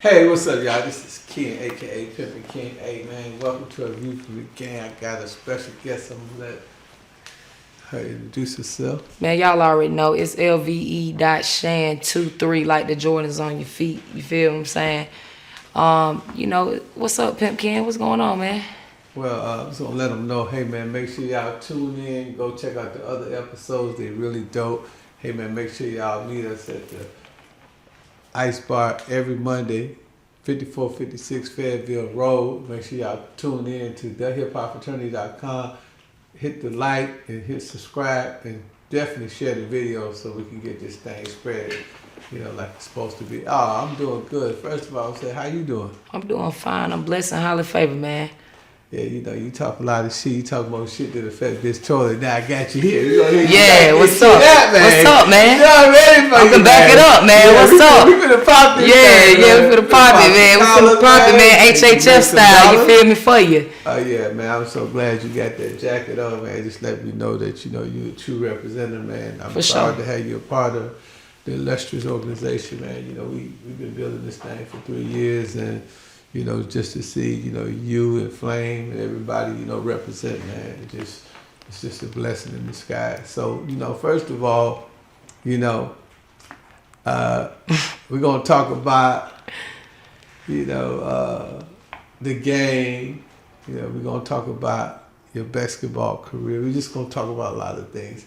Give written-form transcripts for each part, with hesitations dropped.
Hey, what's up, y'all? This is Ken, aka Pimp and Ken. Hey, man, welcome to a view from the gang. I got a special guest. I'm gonna let her introduce herself. Man, y'all already know it's LVE.Shan23, like the Jordans on your feet. You feel what I'm saying? What's up, Pimp Ken? What's going on, man? Well, I'm just gonna let them know. Hey, man, make sure y'all tune in. Go check out the other episodes. They're really dope. Hey, man, make sure y'all meet us at the Ice Bar every Monday, 5456 Fayetteville Road. Make sure y'all tune in to thehiphopfraternity.com. Hit the like and hit subscribe and definitely share the video so we can get this thing spread, like it's supposed to be. Oh, I'm doing good. First of all, say, how you doing? I'm doing fine. I'm blessed and highly favored, man. Yeah, you talk a lot of shit. You talk about shit to the affect this toilet. Now I got you here. Yeah, what's up? That, man. What's up, man? I'm ready for I can back it up, man. Yeah, what's up? We finna pop this Yeah, thing, we finna pop it, man. We finna pop it, man. HHF style. You feel me? For you. Oh yeah, man. I'm so glad you got that jacket on, man. Just let me know that you're a true representative, man. I'm proud to have you a part of the illustrious organization, man. We've been building this thing for 3 years, and just to see, you and Flame and everybody, represent, man. It's just a blessing in disguise. So, first of all, we're gonna talk about, the game. We're gonna talk about your basketball career. We're just gonna talk about a lot of things.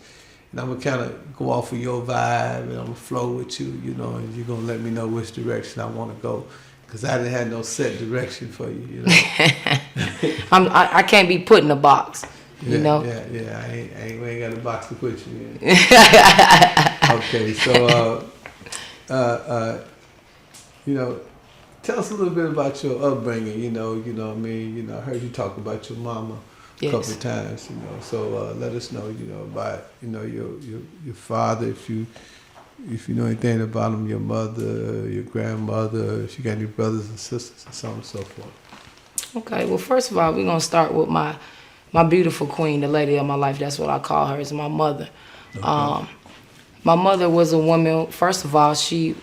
And I'm gonna kind of go off of your vibe, and I'm gonna flow with you, and you're gonna let me know which direction I want to go. Cause I didn't have no set direction for you, I can't be put in a box, Yeah. We ain't got a box to put you in. Okay, so tell us a little bit about your upbringing. What I mean. I heard you talk about your mama a couple of times. So let us know, about your father, if you know anything about him, your mother, your grandmother, if you got any brothers and sisters, and so on and so forth. Okay, well, first of all, we're going to start with my beautiful queen, the lady of my life. That's what I call her, is my mother. Okay. My mother was a woman, first of all, she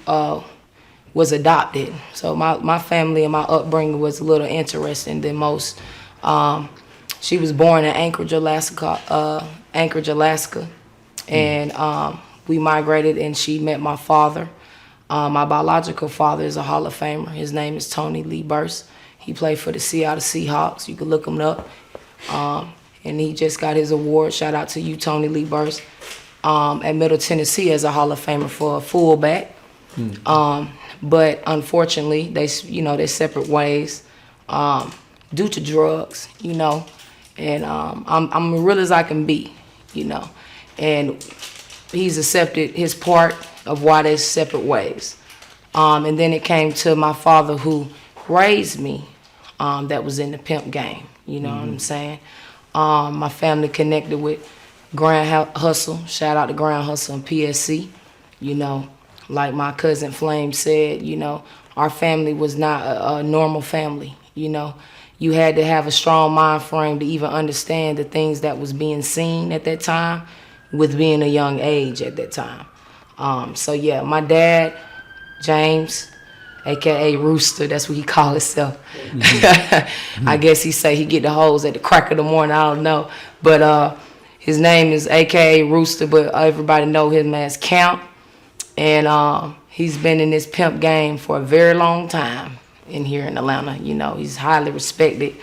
was adopted. So my family and my upbringing was a little interesting than most. She was born in Anchorage, Alaska, and we migrated, and she met my father. My biological father is a Hall of Famer. His name is Tony Lee Burst. He played for the Seattle Seahawks. You can look him up. And he just got his award. Shout out to you, Tony Lee Burst, at Middle Tennessee as a Hall of Famer for a fullback. But unfortunately, they separate ways due to drugs, And I'm real as I can be, And he's accepted his part of why they separate ways. And then it came to my father, who raised me, that was in the pimp game. You know what I'm saying? My family connected with Grand Hustle. Shout out to Grand Hustle and PSC. Like my cousin Flame said, our family was not a normal family. You had to have a strong mind frame to even understand the things that was being seen at that time, with being a young age at that time. So yeah, my dad, James, aka Rooster, that's what he called himself. I guess he say he get the hoes at the crack of the morning, I don't know. But his name is aka Rooster, but everybody know him as Count. And he's been in this pimp game for a very long time in here in Atlanta. He's highly respected.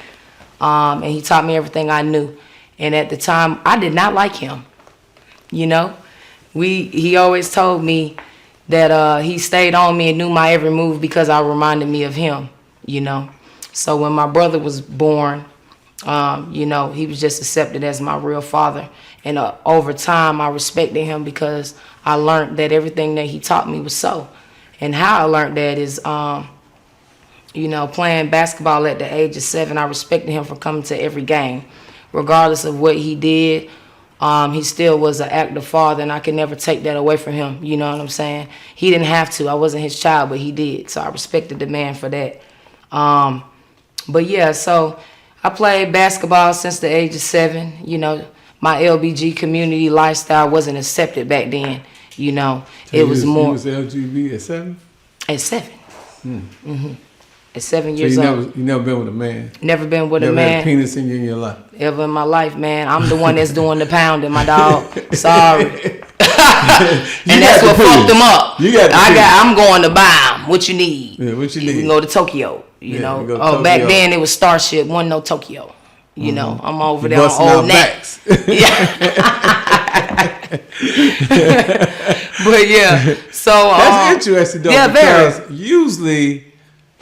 And he taught me everything I knew. And at the time, I did not like him. He always told me that he stayed on me and knew my every move because I reminded me of him, So when my brother was born, he was just accepted as my real father. And over time, I respected him because I learned that everything that he taught me was so. And how I learned that is, playing basketball at the age of 7, I respected him for coming to every game. Regardless of what he did, he still was an active father, and I could never take that away from him. You know what I'm saying? He didn't have to. I wasn't his child, but he did. So I respected the man for that. But yeah, so I played basketball since the age of 7. My LBG community lifestyle wasn't accepted back then. It was more. You was LGB at 7? At 7. At 7 So years old. you never been with a man? Never been with a Never had a man. penis in you in your life? Ever in my life, man. I'm the one that's doing the pounding, my dog. Sorry. And that's what fucked them up. I'm going to buy them. What you need? Yeah, what you need? We can go to Tokyo. You know. Oh, back then it was Starship. Wasn't no Tokyo. You know. I'm over there on old necks. But yeah. So that's interesting though. Yeah, because very. usually,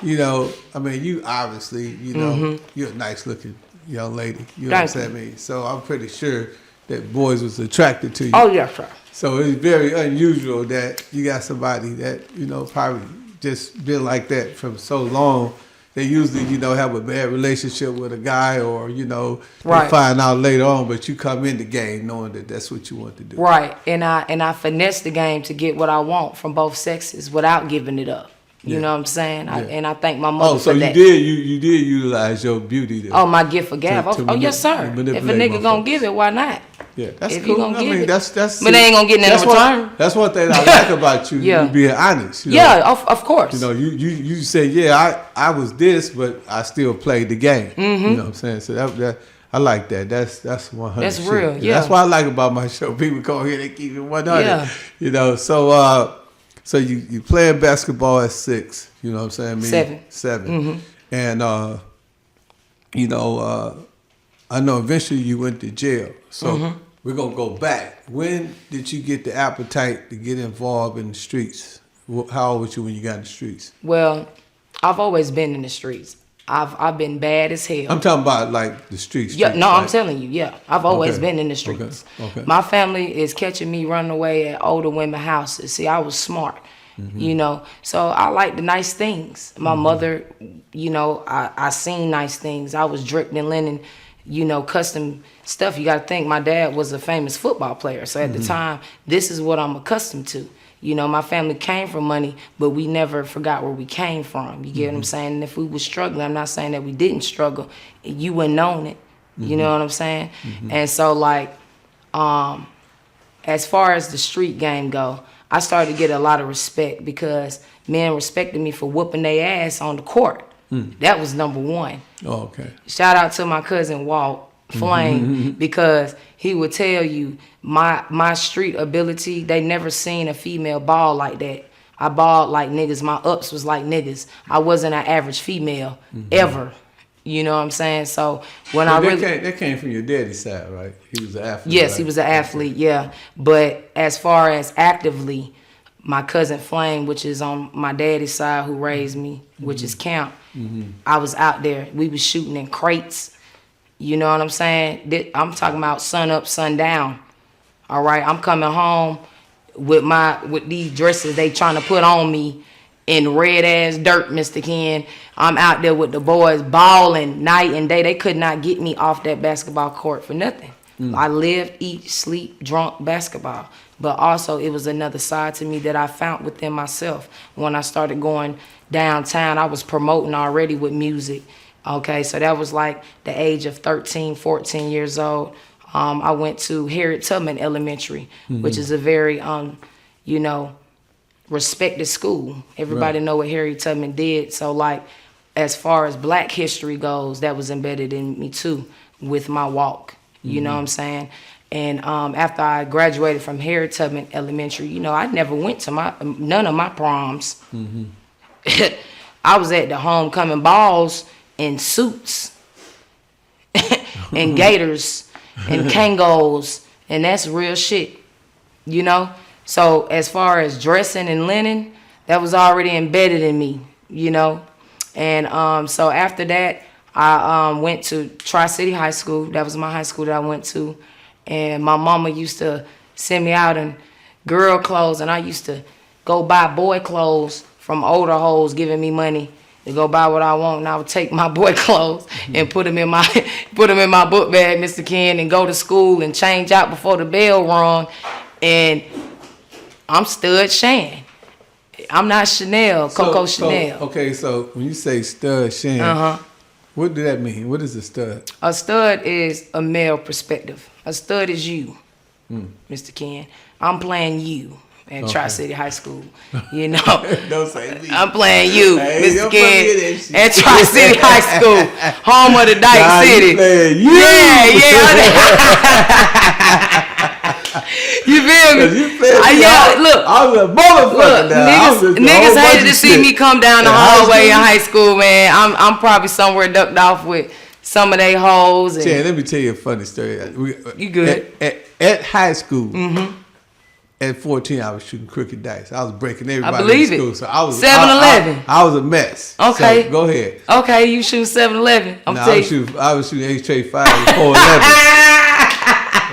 you know, I mean, you obviously, you know, you're a nice looking young lady. You know what I'm saying? So I'm pretty sure that boys was attracted to you. Oh yeah, sure. So it's very unusual that you got somebody that, you know, probably just been like that for so long. They usually, you know, have a bad relationship with a guy, or, you know, they find out later on, but you come in the game knowing that that's what you want to do. Right. And I finesse the game to get what I want from both sexes without giving it up. You know what I'm saying? And I thank my mother for that. You did utilize your beauty to, my gift for gab. Yes, sir. If a nigga gonna give it, why not? Yeah, that's if cool. Gonna give it. That's but they ain't gonna get nothing in return. That's one thing I like about you. You being honest. You know? Yeah, of course. You know, you say, I was this, but I still played the game. You know what I'm saying? So that I like that. That's 100. That's real. Yeah. That's what I like about my show. People come here, they keep it 100. Yeah. You know, so you playing basketball at 6. You know what I'm saying? 7. And you know, I know eventually you went to jail. So we're gonna go back. When did you get the appetite to get involved in the streets? How old was you when you got in the streets? Well, I've always been in the streets. I've been bad as hell. I'm talking about like the streets. Yeah, no, I'm telling you, yeah. I've always been in the streets. Okay. My family is catching me running away at older women's houses. See, I was smart, you know. So I like the nice things. My mother, you know, I seen nice things. I was dripped in linen, you know, custom stuff. You got to think my dad was a famous football player. So at the time, this is what I'm accustomed to. You know, my family came from money, but we never forgot where we came from. You get what I'm saying? And if we was struggling, I'm not saying that we didn't struggle. You wouldn't known it. You know what I'm saying? And so, like, as far as the street game go, I started to get a lot of respect because men respected me for whooping their ass on the court. That was number one. Oh, okay. Shout out to my cousin Walt Flame because he would tell you my street ability, they never seen a female ball like that. I balled like niggas. My ups was like niggas. I wasn't an average female ever. You know what I'm saying? So when that came from your daddy's side, right? He was an athlete. Yes, right? he was an athlete, yeah. But as far as actively, my cousin Flame, which is on my daddy's side who raised me, which is Camp, I was out there. We was shooting in crates. You know what I'm saying? I'm talking about sun up, sun down. All right, I'm coming home with these dresses they trying to put on me in red ass dirt, Mr. Ken. I'm out there with the boys balling night and day. They could not get me off that basketball court for nothing. I lived, eat, sleep, drunk basketball. But also it was another side to me that I found within myself. When I started going downtown, I was promoting already with music. Okay, so that was like the age of 13, 14 years old. I went to Harriet Tubman Elementary, which is a very, you know, respected school. Everybody know what Harriet Tubman did. So like, as far as black history goes, that was embedded in me too with my walk. You know what I'm saying? And after I graduated from Harriet Tubman Elementary, you know, I never went to none of my proms. I was at the homecoming balls in suits and gaiters and Kangos, and that's real shit, you know? So as far as dressing and linen, that was already embedded in me, you know? And so after that, I went to Tri-City High School. That was my high school that I went to. And my mama used to send me out in girl clothes, and I used to go buy boy clothes from older hoes giving me money to go buy what I want. And I would take my boy clothes and put them in my book bag, Mr. Ken, and go to school and change out before the bell rung. And I'm Stud Shan. I'm not Chanel, Coco Chanel. Okay, so when you say Stud Shan, what do that mean? What is a stud? A stud is a male perspective. A stud is you, Mr. Ken. I'm playing you. at Tri-City High School. You know, Don't say me. I'm playing you, Hey, Mr. don't Ken, put me in that shit. at Tri-City High School, home of the Dyke Nah, City. you playing you. You feel me? You playing me. Yeah, look. I was a motherfucker now. Niggas hated to see me come down the hallway in high school, man. I'm probably somewhere ducked off with some of they hoes. And Let me tell you a funny story. You good? At high school, at 14, I was shooting crooked dice. I was breaking everybody I believe in school. it. So I was 7-Eleven. I was a mess. Okay. So go ahead. Okay, you shoot 7-Eleven. I was shooting HHF MAG and 411.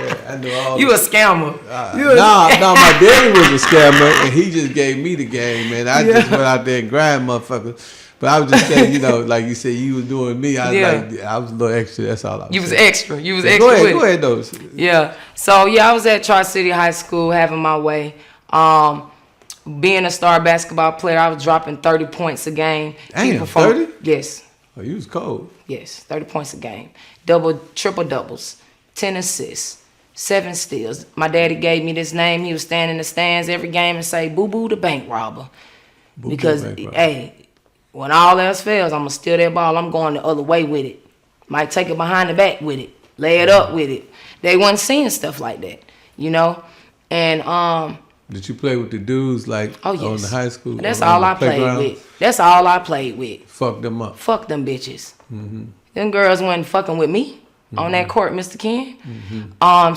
I knew all. You a scammer. No, my daddy was a scammer, and he just gave me the game, man. I just went out there and grind motherfuckers. But I was just saying, you know, like you said, you was doing me. I was a little extra. That's all I was. You was saying. extra. You was extra. Go ahead, though. Yeah. So I was at Tri-City High School having my way. Being a star basketball player, I was dropping 30 points a game. Damn, 30? Yes. Oh, you was cold. Yes, 30 points a game. Triple doubles, 10 assists, 7 steals. My daddy gave me this name. He would stand in the stands every game and say, "Boo Boo the bank robber." Because, hey, when all else fails, I'm going to steal that ball. I'm going the other way with it. Might take it behind the back with it. Lay it up with it. They wasn't seeing stuff like that, you know? And, did you play with the dudes like on the high school? That's all I played with. That's all I played with. Fuck them up. Fuck them bitches. Them girls wasn't fucking with me on that court, Mr. Ken.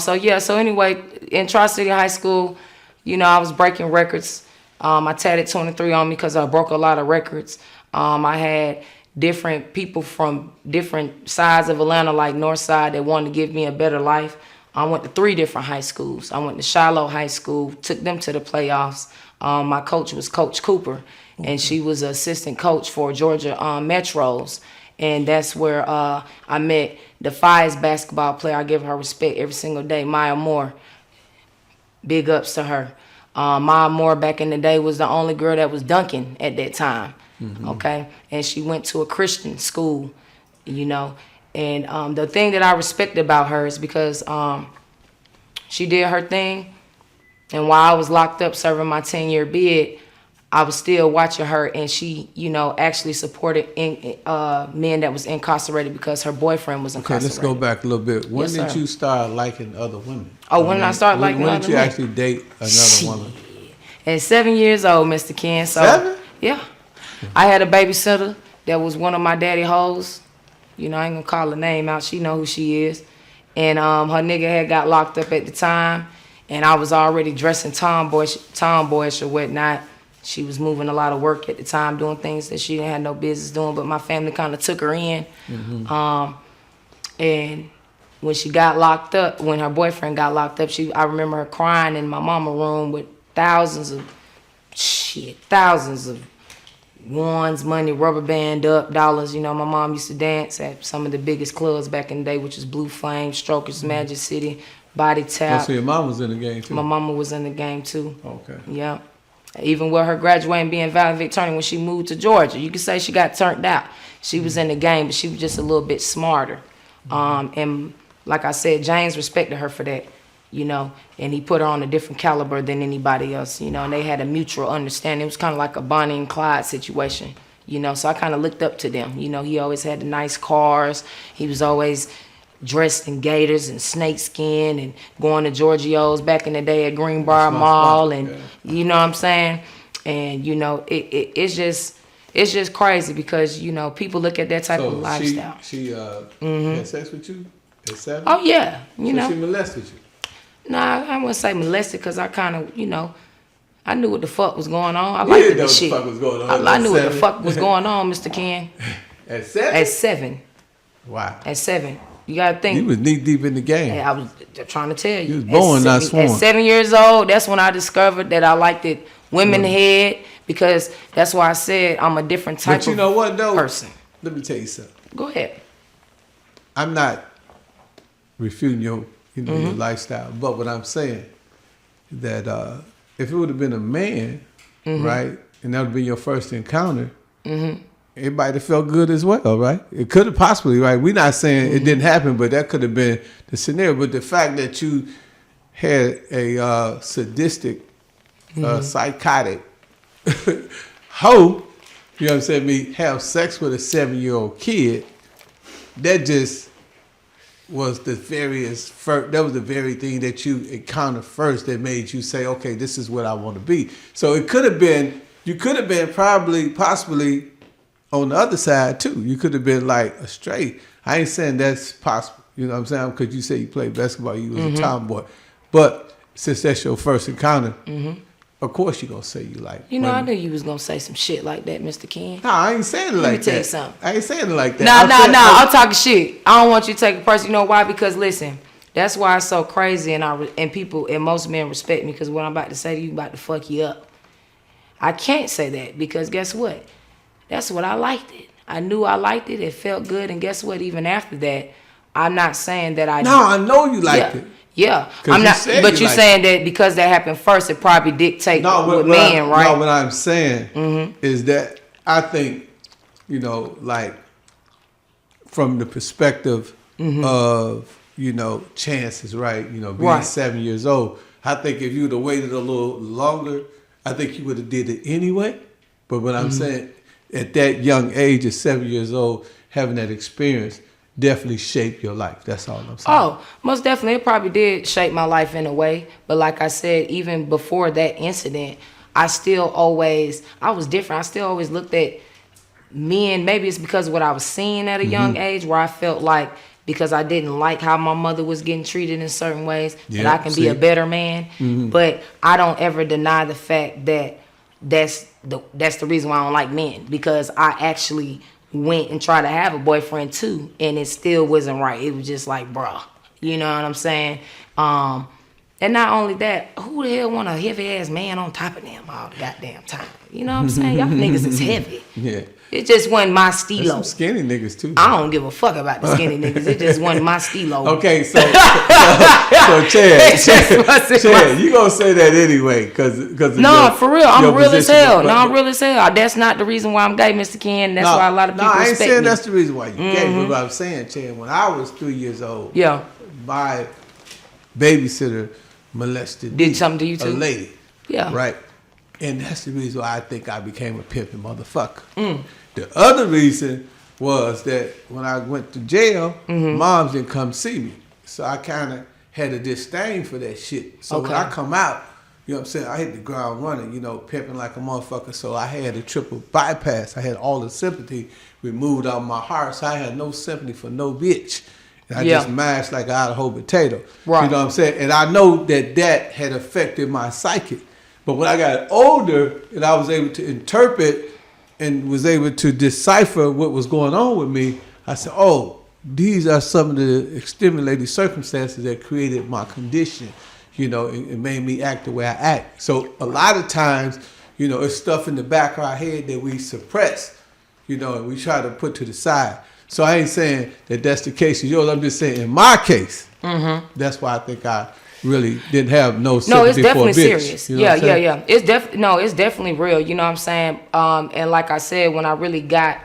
So anyway, in Tri-City High School, you know, I was breaking records. I tatted 23 on me because I broke a lot of records. I had different people from different sides of Atlanta, like North Side, that wanted to give me a better life. I went to 3 different high schools. I went to Shiloh High School, took them to the playoffs. My coach was Coach Cooper, and she was an assistant coach for Georgia Metros. And that's where I met the finest basketball player. I give her respect every single day, Maya Moore. Big ups to her. Maya Moore back in the day was the only girl that was dunking at that time. Okay, and she went to a Christian school, you know. And the thing that I respect about her is because she did her thing. And while I was locked up serving my 10-year bid, I was still watching her, and she, you know, actually supported men that was incarcerated because her boyfriend was incarcerated. Okay, let's go back a little bit. When Yes, did sir. you start liking other women? When did I start liking other women? When did you actually date another woman? At 7 years old, Mr. Ken. So, 7? Yeah. I had a babysitter that was one of my daddy hoes. You know, I ain't gonna call her name out. She know who she is. And her nigga had got locked up at the time, and I was already dressing tomboyish or whatnot. She was moving a lot of work at the time, doing things that she didn't have no business doing, but my family kind of took her in. And when she got locked up, when her boyfriend got locked up, I remember her crying in my mama room with thousands of ones, money, rubber band up, dollars. You know, my mom used to dance at some of the biggest clubs back in the day, which was Blue Flame, Strokers, Magic City, Body Tap. Oh, so your mom was in the game too? My mama was in the game too. Okay. Yeah. Even with her graduating, being valedictorian when she moved to Georgia, you could say she got turned out. She was in the game, but she was just a little bit smarter. And like I said, James respected her for that, you know, and he put her on a different caliber than anybody else, you know, and they had a mutual understanding. It was kind of like a Bonnie and Clyde situation, you know, so I kind of looked up to them. You know, he always had the nice cars. He was always dressed in gators and snakeskin and going to Giorgio's back in the day at Greenbrier Mall. And you know what I'm saying? And, you know, it's just crazy because, you know, people look at that type of lifestyle. She had sex with you at 7? Oh, yeah. You know. She molested you? Nah, I wouldn't say molested because I kind of, you know, I knew what the fuck was going on. I liked the shit. What the fuck was going on. I knew what the fuck was going on, Mr. Ken. At 7? At 7. Wow. At 7. You gotta think. You was knee deep in the game. I was trying to tell you. You was born, not sworn. At 7 years old, that's when I discovered that I liked it women head, because that's why I said I'm a different type but you know what, though? Person. Let me tell you something. Go ahead. I'm not refuting your lifestyle, but what I'm saying that if it would have been a man, right, and that would have been your first encounter, everybody that felt good as well, right? It could have possibly, right? We're not saying it didn't happen, but that could have been the scenario. But the fact that you had a sadistic psychotic hoe, you know what I'm saying, me have sex with a 7-year-old kid, that just was the very thing that you encountered first that made you say, okay, this is what I want to be. So it could have been, you could have been possibly on the other side too. You could have been like a straight. I ain't saying that's possible, you know what I'm saying, because you say you played basketball, you was a tomboy. But since that's your first encounter, of course you're going to say you like You know, women. I knew you was going to say some shit like that, Mr. Ken. No, I ain't saying it like that. Let me tell you something. I ain't saying it like that. I'm talking shit. I don't want you to take it personal. You know why? Because listen, that's why it's so crazy, and people and most men respect me, because what I'm about to say to you about to fuck you up. I can't say that because guess what? That's what I liked it. I knew I liked it. It felt good, and guess what? Even after that, I'm not saying that I. No, I know you liked it. Yeah, I'm not. But you're saying that because that happened first, it probably dictates with men, right? No, what I'm saying is that I think, you know, like from the perspective of, you know, chances, right? You know, being 7 years old, I think if you would have waited a little longer, I think you would have did it anyway. But what I'm saying, at that young age of 7 years old, having that experience definitely shaped your life. That's all I'm saying. Oh, most definitely. It probably did shape my life in a way. But like I said, even before that incident, I was different. I still always looked at men. Maybe it's because of what I was seeing at a young age, where I felt like because I didn't like how my mother was getting treated in certain ways, that I can be a better man. But I don't ever deny the fact that that's the reason why I don't like men, because I actually went and tried to have a boyfriend too, and it still wasn't right. It was just like, bruh, you know what I'm saying? And not only that, who the hell want a heavy ass man on top of them all the goddamn time? You know what I'm saying? Y'all niggas is heavy. Yeah. It just wasn't my There's stilo. some skinny niggas too. I don't give a fuck about the skinny niggas. It just wasn't my stilo. Okay, so Chad, you gonna say that anyway? Because no, for real, I'm real as hell. No, I'm real as hell. That's not the reason why I'm gay, Mr. Ken. That's why a lot of people respect me. I ain't saying that's the reason why you gay. But what I'm saying, Chad, when I was 3 years old, my babysitter molested something to you too? A lady. Yeah. Right. And that's the reason why I think I became a pimping motherfucker. The other reason was that when I went to jail, moms didn't come see me. So I kind of had a disdain for that shit. So when I come out, you know what I'm saying, I hit the ground running, you know, pimping like a motherfucker. So I had a triple bypass. I had all the sympathy removed out of my heart. So I had no sympathy for no bitch. And I just mashed like an Idaho potato. Right. You know what I'm saying? And I know that had affected my psyche. But when I got older and I was able to interpret and was able to decipher what was going on with me, I said, oh, these are some of the stimulating circumstances that created my condition, you know, and made me act the way I act. So a lot of times, you know, it's stuff in the back of our head that we suppress, you know, and we try to put to the side. So I ain't saying that that's the case of yours. I'm just saying in my case, that's why I think I really didn't have no sympathy. No, it's definitely for a bitch, serious. You know Yeah. It's definitely real. You know what I'm saying? And like I said, when I really got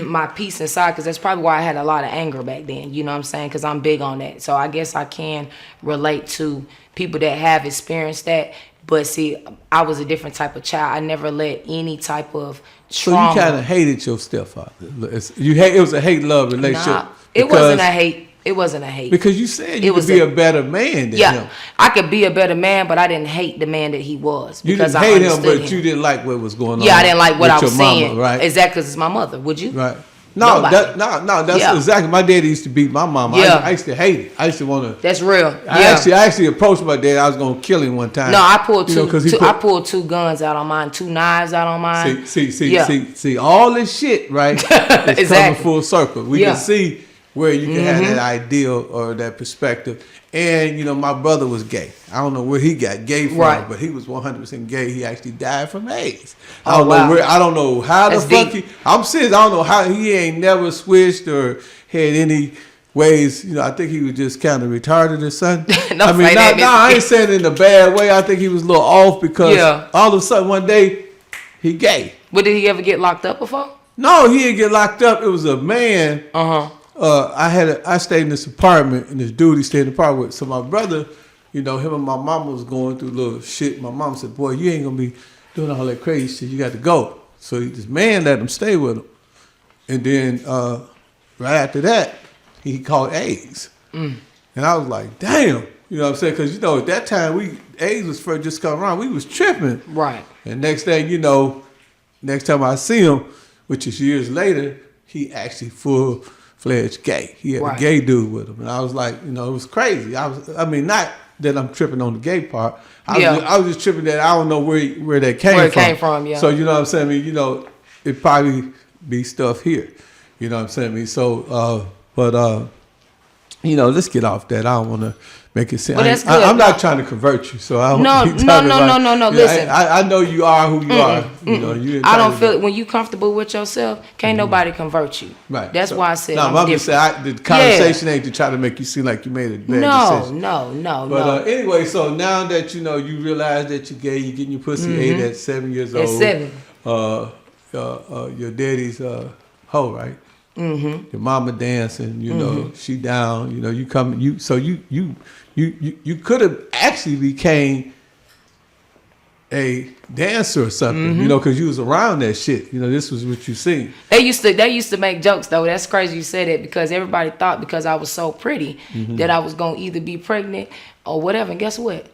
my peace inside, because that's probably why I had a lot of anger back then. You know what I'm saying? Because I'm big on that. So I guess I can relate to people that have experienced that. But see, I was a different type of child. I never let any type of trauma. So you kind of hated your stepfather. It was a hate-love relationship. Nah, it wasn't a hate. It wasn't a hate. Because you said you could be a better man than him. I could be a better man, but I didn't hate the man that he was. You didn't hate him, but you didn't like what was going on. Yeah, I didn't like what I was seeing. Mama, right? Exactly, because it's my mother. Would you? Right. No, that's exactly. My daddy used to beat my mama. Yeah. I used to hate it. I used to want to. That's real. I actually approached my dad. I was going to kill him one time. No, I pulled I pulled 2 guns out on mine, 2 knives out on mine. See, all this shit, right? It's coming full circle. We can see where you can have that ideal or that perspective. And, you know, my brother was gay. I don't know where he got gay from, but he was 100% gay. He actually died from AIDS. I don't know how the fuck I'm serious. I don't know how he ain't never switched or had any ways. You know, I think he was just kind of retarded or something. I ain't saying it in a bad way. I think he was a little off because all of a sudden one day he gay. But did he ever get locked up before? No, he didn't get locked up. It was a man. I stayed in this apartment, and this dude he stayed in the apartment with. So my brother you know, him and my mom was going through little shit. My mom said, boy, you ain't gonna be doing all that crazy shit. You got to go. So this man let him stay with him. And then right after that, he caught AIDS. And I was like, damn. You know what I'm saying? Because, you know, at that time, AIDS was first just coming around. We was tripping. Right. And next thing you know, next time I see him, which is years later, he actually full-fledged gay. He had a gay dude with him. And I was like, you know, it was crazy. I mean, not that I'm tripping on the gay part. I was just tripping that I don't know where that came from. Where it came from, yeah. So, you know what I'm saying? I mean, you know, it probably be stuff here. You know what I'm saying? I mean, so, you know, let's get off that. I don't want to make it seem. Well, that's good. I'm not trying to convert you, so I don't. No. Yeah, Listen, I know you are who you are. You know, I don't feel it when you comfortable with yourself. Can't nobody convert you. Right. That's why I said. No, I'm just saying the conversation ain't to try to make you seem like you made a bad decision. No. But anyway, so now that you know you realize that you're gay, you're getting your pussy ate at 7 years old. At 7. Your daddy's hoe, right? Mm-hmm. Your mama dancing, you know, she down, you know, you come, you could have actually became a dancer or something, you know, because you was around that shit. You know, this was what you seen. They used to make jokes though. That's crazy you said it because everybody thought because I was so pretty that I was gonna either be pregnant or whatever. And guess what?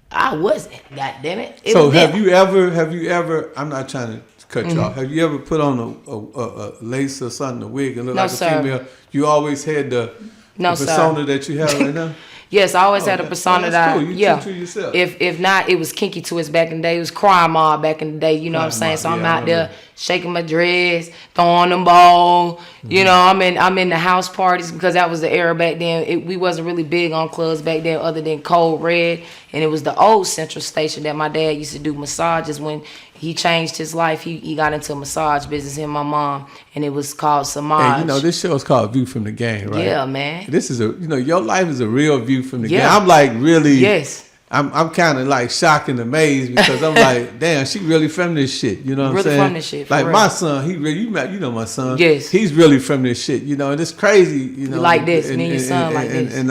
I wasn't. God damn it. So have you ever? I'm not trying to cut you off. Have you ever put on a lace or something, a wig, and look like a female? You always had the persona that you have right now. Yes, I always had a persona that cool. You true to yourself. If not, it was Kinky Twist back in the day. It was Crime Mob back in the day. You know what I'm saying? So I'm out there shaking my dress, throwing them ball. You know, I'm in the house parties because that was the era back then. We wasn't really big on clubs back then other than Cold Red. And it was the old Central Station that my dad used to do massages when he changed his life. He got into a massage business, him and my mom, and it was called Samaj. Hey, you know, this show is called View from the Game, right? Yeah, man. This is your life is a real view from the game. I'm like really, yes. I'm kind of like shocked and amazed because I'm like, damn, she really from this shit. You know what I'm saying? Really from this shit. Like real. my son, he really, you know my son. Yes. He's really from this shit. You know, and it's crazy. You know, like this, me and your son like this. And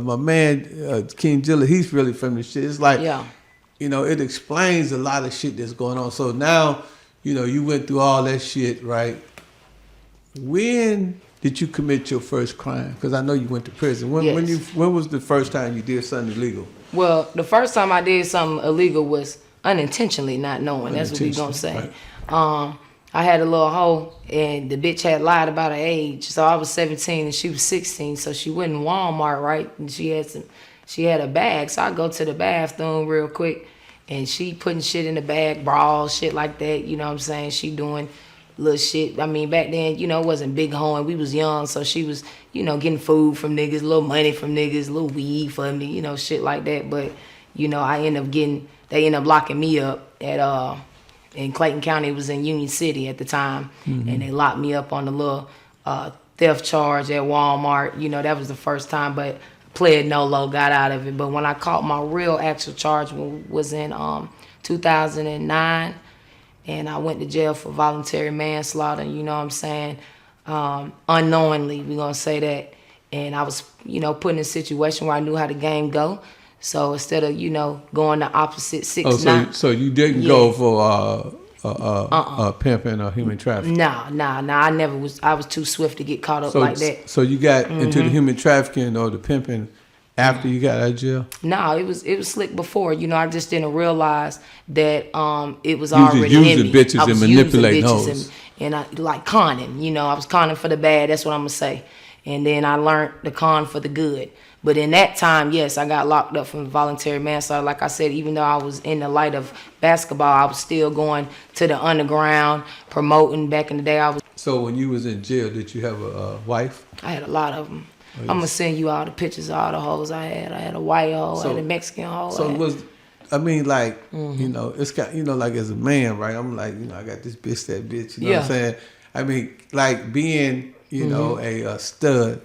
my man King Jilla, he's really from this shit. It's like, you know, it explains a lot of shit that's going on. So now, you know, you went through all that shit, right? When did you commit your first crime? Because I know you went to prison. When was the first time you did something illegal? Well, the first time I did something illegal was unintentionally, not knowing. That's what we gonna say. Right. I had a little hoe, and the bitch had lied about her age. So I was 17 and she was 16. So she went in Walmart, right? And she had a bag. So I go to the bathroom real quick, and she putting shit in the bag, bras, shit like that. You know what I'm saying? She doing little shit. I mean, back then, you know, it wasn't big hoeing. We was young, so she was, you know, getting food from niggas, little money from niggas, little weed for me, you know, shit like that. But, you know, they ended up locking me up at in Clayton County. It was in Union City at the time, and they locked me up on the little theft charge at Walmart. You know, that was the first time, but pled no-lo, got out of it. But when I caught my real actual charge was in 2009. And I went to jail for voluntary manslaughter, you know what I'm saying? Unknowingly, we're going to say that. And I was, you know, put in a situation where I knew how the game go. So instead of, you know, going the opposite 6-9. So you didn't go for pimping or human trafficking? Nah. I never was. I was too swift to get caught up like that. So you got into the human trafficking or the pimping after you got out of jail? No, it was slick before. You know, I just didn't realize that it was already in me. Using bitches and manipulating hoes. And I like conning. You know, I was conning for the bad. That's what I'm gonna say. And then I learned the con for the good. But in that time, yes, I got locked up from voluntary manslaughter. Like I said, even though I was in the light of basketball, I was still going to the underground, promoting. Back in the day, I was. So when you was in jail, did you have a wife? I had a lot of them. I'm going to send you all the pictures of all the hoes I had. I had a white hoe, I had a Mexican hoe. So you know, it's got, you know, like as a man, right? I'm like, you know, I got this bitch, that bitch, you know what I'm saying? I mean, like being, you know, a stud,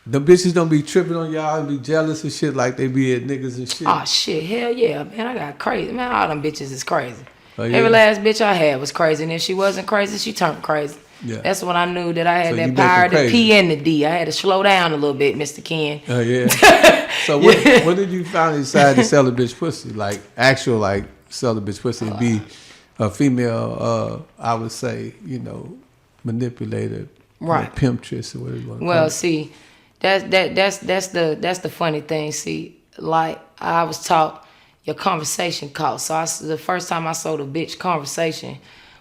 the bitches don't be tripping on y'all and be jealous and shit like they be at niggas and shit. Oh, shit, hell yeah, man, I got crazy. Man, all them bitches is crazy. Oh, yeah? Every last bitch I had was crazy, and if she wasn't crazy, she turned crazy. Yeah. That's when I knew that I had So you that make power, her the crazy. P and the D. I had to slow down a little bit, Mr. Ken. Oh, yeah. So when did you finally decide to sell a bitch pussy? Like, actual, like, sell a bitch pussy and be a female, I would say, you know, manipulator, Right. pimptress or whatever you want to call Well, it. see, that's the funny thing. See, like I was taught, your conversation costs. So the first time I sold a bitch, conversation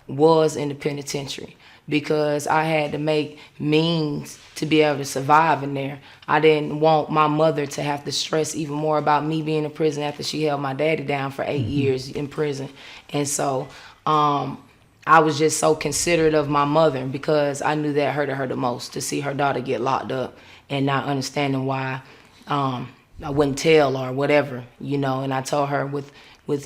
was in the penitentiary because I had to make means to be able to survive in there. I didn't want my mother to have to stress even more about me being in prison after she held my daddy down for 8 years in prison, and so I was just so considerate of my mother because I knew that hurted her the most to see her daughter get locked up and not understanding why I wouldn't tell or whatever, you know. And I told her with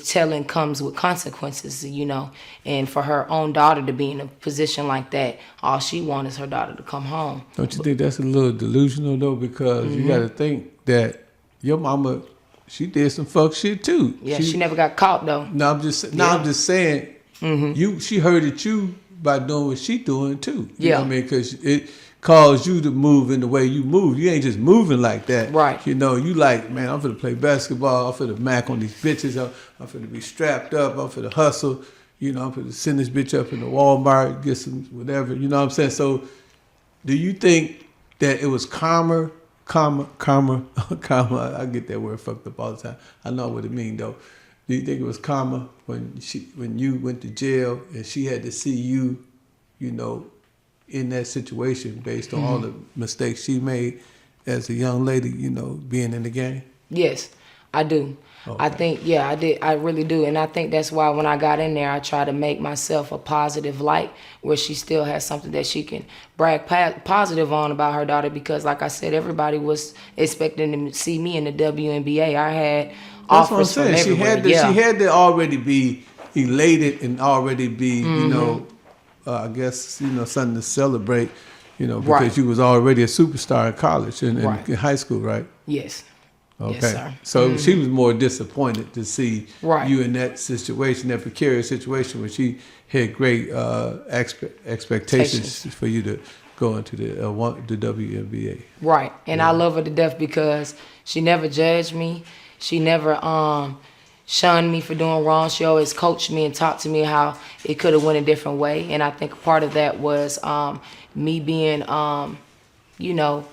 telling comes with consequences, you know. And for her own daughter to be in a position like that, all she wants is her daughter to come home. Don't you think that's a little delusional though? Because you got to think that your mama, she did some fuck shit too. Yeah, she never got caught though. No, I'm just saying. She hurted you by doing what she doing too. You know what I mean? Because it caused you to move in the way you move. You ain't just moving like that. Right. You know, you like, man, I'm finna play basketball. I'm finna mac on these bitches. I'm finna be strapped up. I'm finna hustle. You know, I'm finna send this bitch up in the Walmart, get some whatever. You know what I'm saying? So, do you think that it was karma? I get that word fucked up all the time. I know what it mean though. Do you think it was karma when you went to jail and she had to see you, you know, in that situation based on all the mistakes she made as a young lady, you know, being in the game? Yes, I do. Okay. I think, yeah, I did. I really do. And I think that's why when I got in there, I try to make myself a positive light where she still has something that she can brag positive on about her daughter. Because like I said, everybody was expecting to see me in the WNBA. I had That's what I'm offers from saying. everywhere. She had to already be elated and already be, you know, I guess, you know, something to celebrate, you know, because Right. you was already a superstar in college and Right. in high school, right? Yes. Okay. Yes, sir. So she was more disappointed to see Right. you in that situation, that precarious situation, where she had great expectations for you to go into the WNBA. Right. And I love her to death because she never judged me. She never shunned me for doing wrong. She always coached me and talked to me how it could have went a different way. And I think part of that was me being, you know,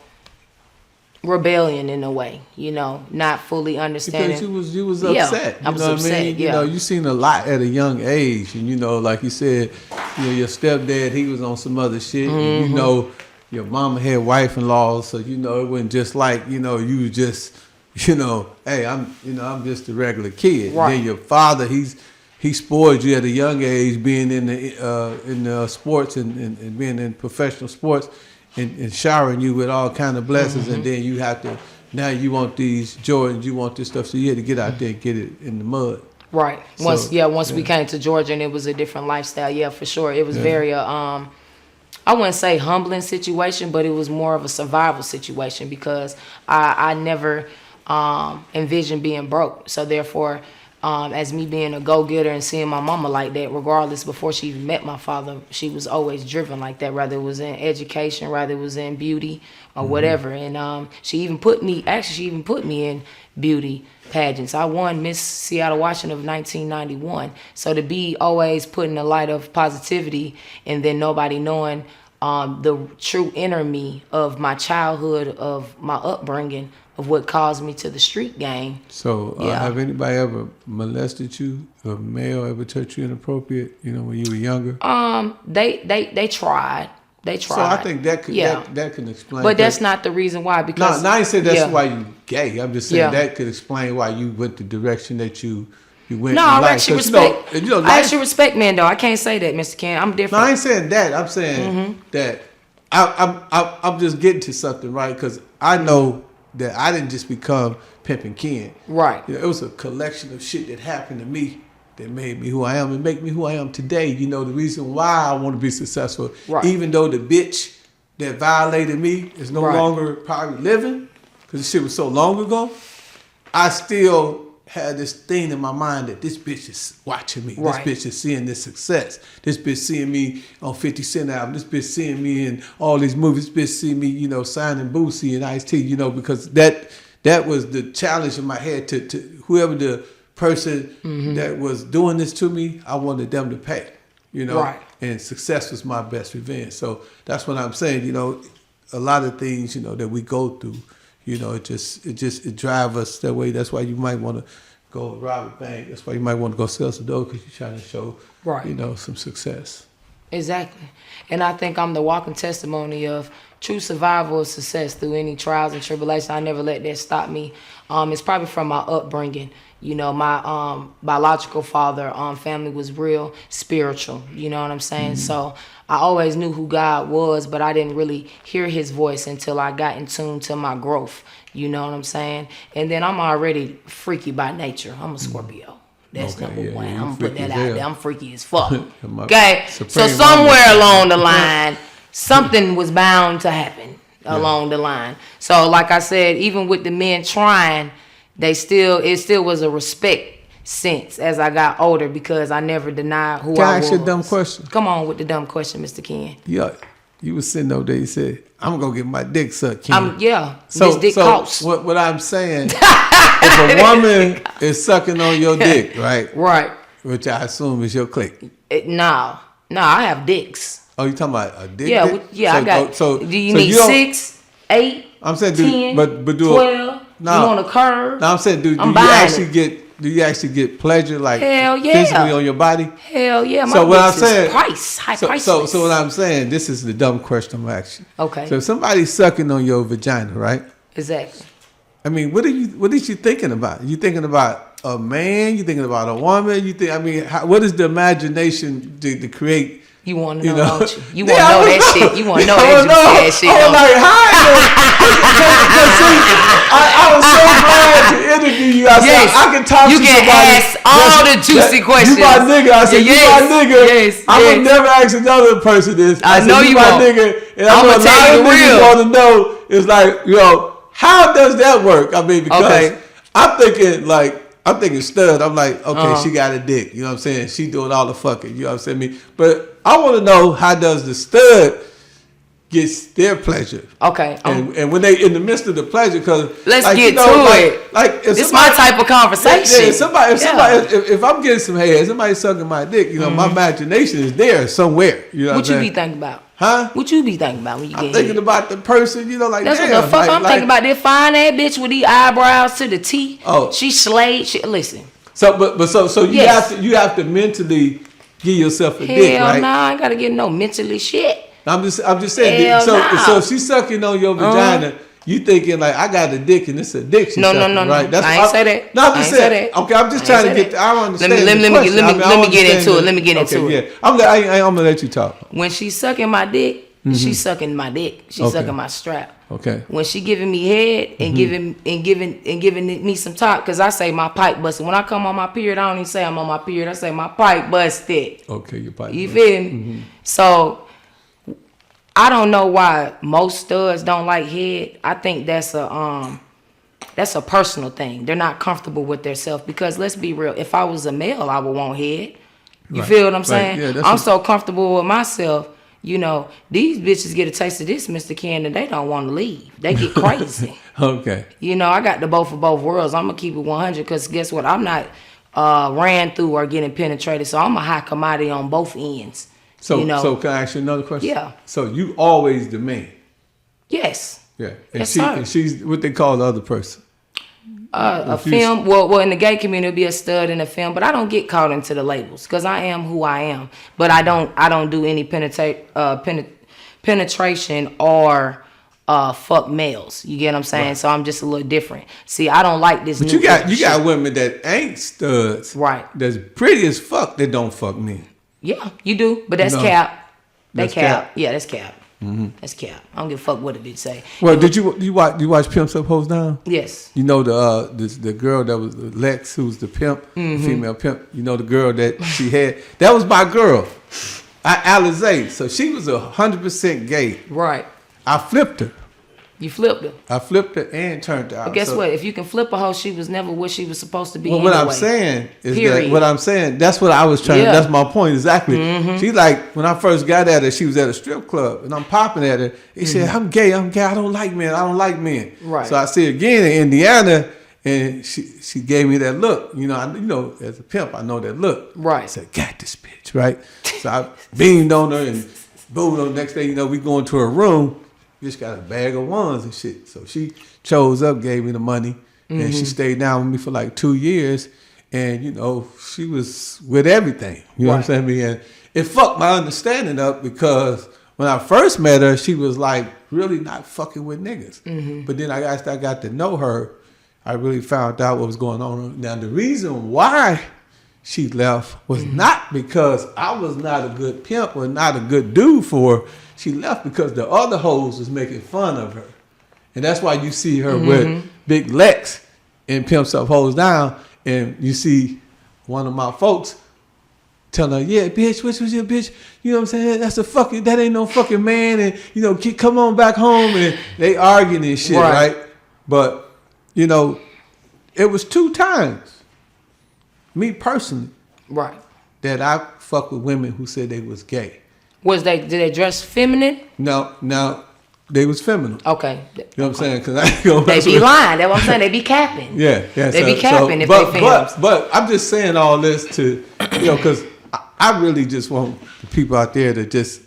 rebellion in a way, you know, not fully understanding. Because you was upset. I was upset. What I mean? Yeah. You know, you seen a lot at a young age, and you know, like you said, you know, your stepdad, he was on some other shit. And, you know, your mama had wife-in-law, so you know it wasn't just like, you know, you just, you know, hey, I'm just a regular kid. Right. And then your father, he spoiled you at a young age, being in the sports and being in professional sports. And showering you with all kind of blessings, and then you have to, now you want these Jordans, you want this stuff, so you had to get out there and get it in the mud. Right. Once we came to Georgia and it was a different lifestyle, yeah, for sure. It was very I wouldn't say humbling situation, but it was more of a survival situation because I never envisioned being broke. So therefore, as me being a go-getter and seeing my mama like that, regardless, before she even met my father, she was always driven like that, whether it was in education, whether it was in beauty or whatever. And she even put me in beauty pageants. I won Miss Seattle, Washington of 1991. So to be always put in the light of positivity and then nobody knowing the true inner me of my childhood, of my upbringing, of what caused me to the street game. So have anybody ever molested you? A male ever touched you inappropriate, you know, when you were younger? They tried. So I think that could that can explain. But that's not the reason why. Because no, I ain't saying that's why you gay. I'm just saying Yeah. that could explain why you went the direction that you went. No, in I life. actually 'Cause, respect. You know, I actually respect men, though. I can't say that, Mr. Ken. I'm No, different. I ain't saying that. I'm saying that I'm just getting to something, right? Because I know that I didn't just become Pimp and Ken. Right. You know, it was a collection of shit that happened to me that made me who I am and make me who I am today. You know, the reason why I want to be successful, Right. even though the bitch that violated me is no Right. longer probably living, because the shit was so long ago, I still have this thing in my mind that this bitch is watching me. Right. This bitch is seeing this success. This bitch seeing me on 50 Cent album. This bitch seeing me in all these movies. This bitch seeing me, you know, signing Boosie and Ice-T, you know, because that was the challenge in my head to whoever the person that was doing this to me, I wanted them to pay, you know. Right. And success was my best revenge. So that's what I'm saying, you know, a lot of things, you know, that we go through, you know, it drives us that way. That's why you might want to go rob a bank. That's why you might want to go sell some dope because you're trying to show, you know, some success. Exactly. And I think I'm the walking testimony of true survival of success through any trials and tribulations. I never let that stop me. It's probably from my upbringing. You know, my biological father family was real spiritual. You know what I'm saying? So I always knew who God was, but I didn't really hear his voice until I got in tune to my growth. You know what I'm saying? And then I'm already freaky by nature. I'm a Scorpio. That's number one. I'm gonna put that out there. I'm freaky as fuck. Okay? So somewhere along the line, something was bound to happen along the line. So like I said, even with the men trying, it still was a respect sense as I got older because I never denied who I was. Can I ask you a dumb question? Come on with the dumb question, Mr. Ken. Yeah. You was sitting over there, you said, I'm going to get my dick sucked, Ken. Miss Dick Coats. What I'm saying, if a woman is sucking on your dick, right? Right. Which I assume is your clique. No, I have dicks. Oh, you talking about a dick? Yeah, dick? I got. Do you need 6, 8, I'm saying, 10, but 12? No, you want a curve? No, I'm saying, do you actually get pleasure, like physically on your body? Hell yeah. My so what I'm saying, high price. So what I'm saying, this is the dumb question I'm asking. Okay. So if somebody's sucking on your vagina, right? Exactly. I mean, what are you thinking about? You thinking about a man? You thinking about a woman? What is the imagination to create? You want to know, don't you? You want to know that shit. You want to know that shit. I was like, I was so glad to interview you. I said, I can talk to somebody. You can ask all the juicy questions. You my nigga. I said, you my nigga. Yes, I would never ask another person this. I know you my won't. nigga. And I'm going to tell you the real. Want to know is like, how does that work? I mean, because I'm thinking stud. I'm like, okay, she got a dick. You know what I'm saying? She doing all the fucking. You know what I'm saying? But I want to know, how does the stud gets their pleasure? Okay. And when they in the midst of the pleasure, because let's get to it. Like it's my type of conversation. If I'm getting some head, somebody sucking my dick, my imagination is there somewhere. You know what you be thinking about? Huh? What you be thinking about when you get thinking about the person, like that's what the fuck I'm thinking about. This fine ass bitch with these eyebrows to the T. Oh, she slayed. Listen. So you have to mentally give yourself a dick, right? I ain't gotta get no mentally shit. I'm just saying. So if she's sucking on your vagina, you thinking like, I got a dick and it's a dick. No. Right? That's I ain't say that. No, I'm just saying. Okay, I'm just trying to get. I don't understand. Let me get into it. Let me get into it. Yeah, I'm gonna let you talk. When she's sucking my dick, she's sucking my dick. She's sucking my strap. Okay. When she giving me head and giving me some top, because I say my pipe busted. When I come on my period, I don't even say I'm on my period. I say my pipe busted. Okay, your pipe. You feel me? So I don't know why most studs don't like head. I think that's a personal thing. They're not comfortable with themselves, because let's be real. If I was a male, I would want head. You feel what I'm saying? Yeah, I'm so comfortable with myself. These bitches get a taste of this, Mr. Ken, and they don't want to leave. They get crazy. Okay. I got the both of both worlds. I'm going to keep it 100, because guess what? I'm not ran through or getting penetrated, so I'm a high commodity on both ends. So can I ask you another question? Yeah. So you always the man? Yes. Yeah. And she's what they call the other person? A film. Well, in the gay community, it'll be a stud in a film, but I don't get caught into the labels, because I am who I am. But I don't do any penetration or fuck males. You get what I'm saying? Right. So I'm just a little different. See, I don't like this. But you got women that ain't studs, right? That's pretty as fuck that don't fuck men. Yeah, you do, but that's cap. That's cap. Yeah, that's cap. Mm-hmm. That's cap. I don't give a fuck what a bitch say. Well, did you watch Pimps Up, Hoes Down? Yes. You know the girl that was Lex, who's the pimp, female pimp. You know the girl that she had. That was my girl, Alizé. So she was 100% gay. Right. I flipped her. You flipped her. I flipped her and turned her out. But guess what? If you can flip a hoe, she was never what she was supposed to be. Well, anyway. what I'm saying is that's what I was trying. Yeah. That's my point exactly. She's like, when I first got at her, she was at a strip club, and I'm popping at her. He said, "I'm gay. I don't like men. I don't like men." Right. So I see her again in Indiana, and she gave me that look. You know, as a pimp, I know that look. Right. I said, "Got this bitch." Right. So I beamed on her, and boom. The next day, we go into her room. Bitch got a bag of ones and shit. So she chose up, gave me the money, and she stayed down with me for like 2 years. And, she was with everything. You know what I'm saying? And it fucked my understanding up because when I first met her, she was like really not fucking with niggas. But then I got to know her. I really found out what was going on. Now, the reason why she left was not because I was not a good pimp or not a good dude for her. She left because the other hoes was making fun of her. And that's why you see her with Big Lex and Pimps Up Hoes Down. And you see one of my folks telling her, "Yeah, bitch, which was your bitch? You know what I'm saying? That ain't no fucking man. And, come on back home." And they arguing and shit, right? But, it was 2 times, me personally, that I fuck with women who said they was gay. Did they dress feminine? No, they was feminine. Okay. You know what I'm saying? Because I ain't gonna they be lying. That's what I'm saying. They be capping. Yeah. They be capping if they females. But I'm just saying all this to, because I really just want the people out there to just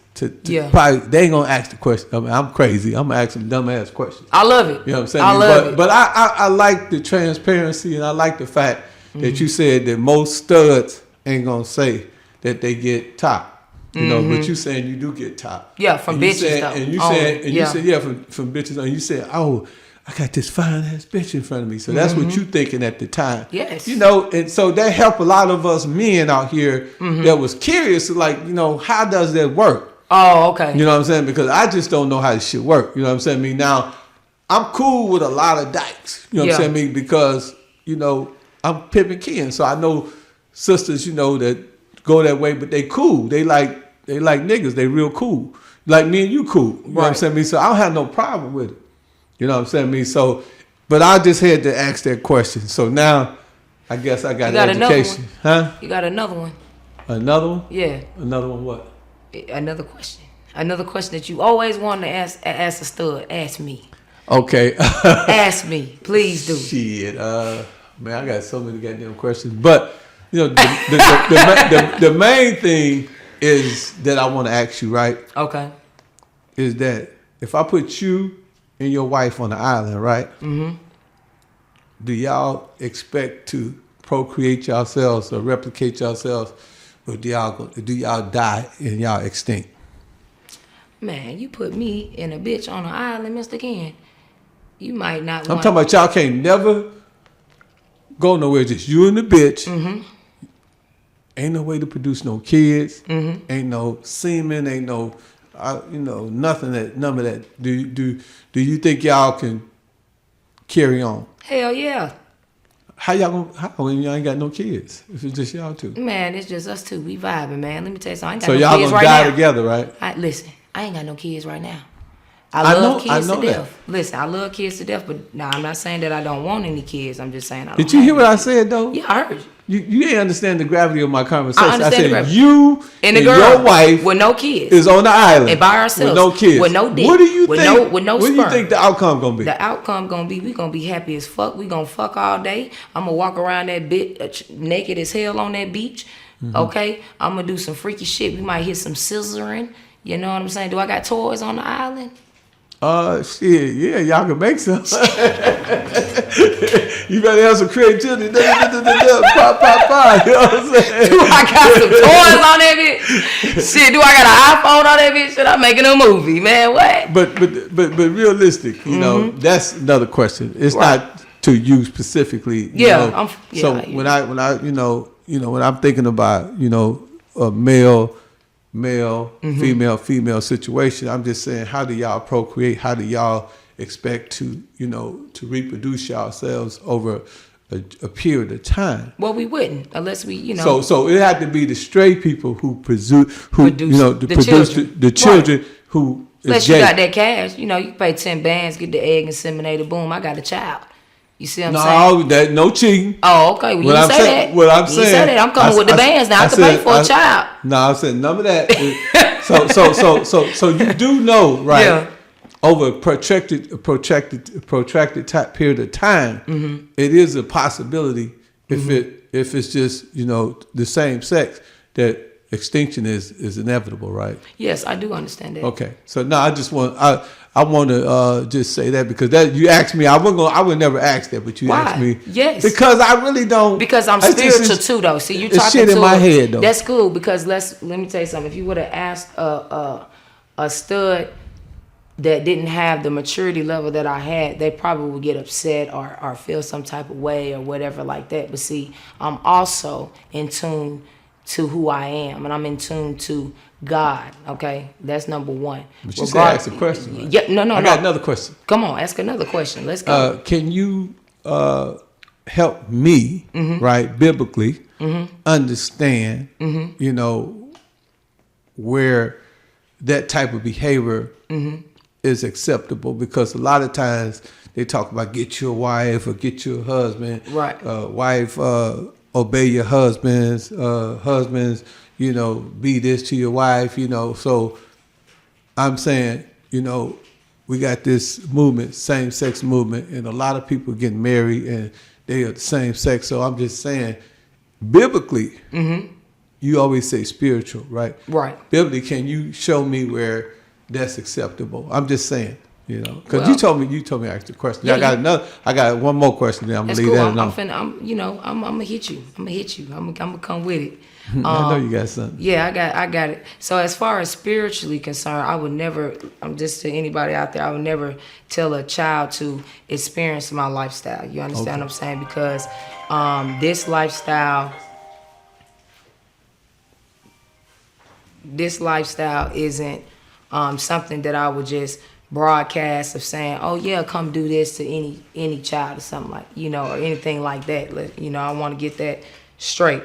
probably, they ain't gonna ask the question. I mean, I'm crazy. I'm gonna ask some dumb ass questions. I love it. You know what I'm saying? I love it. But I like the transparency, and I like the fact that you said that most studs ain't gonna say that they get top. But you saying you do get top. Yeah, from bitches though. And you said from bitches. And you said, "Oh, I got this fine ass bitch in front of me." So that's what you thinking at the time. Yes. And so that helped a lot of us men out here that was curious, like, how does that work? Oh, okay. You know what I'm saying? Because I just don't know how this shit work. You know what I'm saying? Now, I'm cool with a lot of dykes. You know what I'm saying? Because, I'm pimping Ken. So I know sisters, that go that way, but they cool. They like niggas. They real cool. Like me and you cool. You know what I'm saying? So I don't have no problem with it. You know what I'm saying? So, but I just had to ask that question. So now, I guess I got education. Huh? You got another one. Another one? Yeah. Another one what? Another question. Another question that you always wanted to ask a stud. Ask me. Okay. Ask me. Please do. Shit. Man, I got so many goddamn questions. But, the main thing is that I want to ask you, right? Okay. Is that if I put you and your wife on the island, right? Do y'all expect to procreate yourselves or replicate yourselves? Or do y'all die and y'all extinct? Man, you put me and a bitch on an island, Mr. Ken. You might not. I'm talking about y'all can't never go nowhere. Just you and the bitch. Ain't no way to produce no kids. Ain't no semen. Ain't no, nothing none of that. Do you think y'all can carry on? Hell yeah. How when y'all ain't got no kids? If it's just y'all two. Man, it's just us two. We vibing, man. Let me tell you something. I ain't got so no y'all kids gonna right die now. together, right? Listen, I ain't got no kids right now. I love kids to death. Listen, I love kids to death, but now I'm not saying that I don't want any kids. I'm just saying I don't. Did you hear what I said though? Yeah, I heard you. You didn't understand the gravity of my conversation. I understand the gravity. You and your wife with no kids is on the island and by ourselves with no kids, with no dick. What do you think? With no what sperm. do you think the outcome gonna be? The outcome gonna be we gonna be happy as fuck. We gonna fuck all day. I'm gonna walk around that bitch naked as hell on that beach. Okay, I'm gonna do some freaky shit. We might hit some scissoring. You know what I'm saying? Do I got toys on the island? Shit, yeah, y'all can make some. You better have some creativity. Pop, pop, pop. You know what I'm saying? Do I got some toys on that bitch? Shit, do I got an iPhone on that bitch? Shit, I'm making a movie, man. What? But realistic, that's another question. It's not to you specifically. When I'm thinking about, a male, female situation, I'm just saying, how do y'all procreate? How do y'all expect to reproduce yourselves over a period of time? Well, we wouldn't unless we, So it had to be the straight people who produce the children Right. who Unless you got that cash, you know, you pay 10 bands, get the egg inseminator, boom, I got a child. You see what I'm saying? No cheating. Oh, okay. Well, you say that. What I'm saying. You say that. I'm coming with the bands now. I can pay for a child. No, I said none of that. So you do know, right? Yeah. Over a protracted period of time, it is a possibility if it's just, you know, the same sex, that extinction is inevitable, right? Yes, I do understand that. Okay, so now I want to just say that because that you asked me, I would never ask that, but you asked me. Yes, because I really don't. Because I'm spiritual too, though. See, you talking shit in my head, though. That's cool because let me tell you something. If you would have asked a stud that didn't have the maturity level that I had, they probably would get upset or feel some type of way or whatever like that. But see, I'm also in tune to who I am, and I'm in tune to God. Okay, that's number one. But you said ask a question. Right? Yeah, no. I got another question. Come on, ask another question. Let's go. Can you help me, right, biblically, understand, you know, where that type of behavior is acceptable? Because a lot of times they talk about get you a wife or get you a husband. Right. Wife, obey your husbands. Husbands, you know, be this to your wife, you know. So I'm saying, you know, we got this movement, same-sex movement, and a lot of people getting married and they are the same sex. So I'm just saying, biblically, you always say spiritual, right? Right. Biblically, can you show me where that's acceptable? I'm just saying, you know, because you told me to ask the question. Yeah, I got one more question. Then I'm gonna leave that alone. I'm gonna hit you. I'm gonna come with it. I know you got something. Yeah, I got it. So as far as spiritually concerned, I would never. I'm just to anybody out there. I would never tell a child to experience my lifestyle. You understand what I'm saying? Because this lifestyle isn't something that I would just broadcast of saying, oh yeah, come do this to any child or something like, you know, or anything like that. You know, I want to get that straight.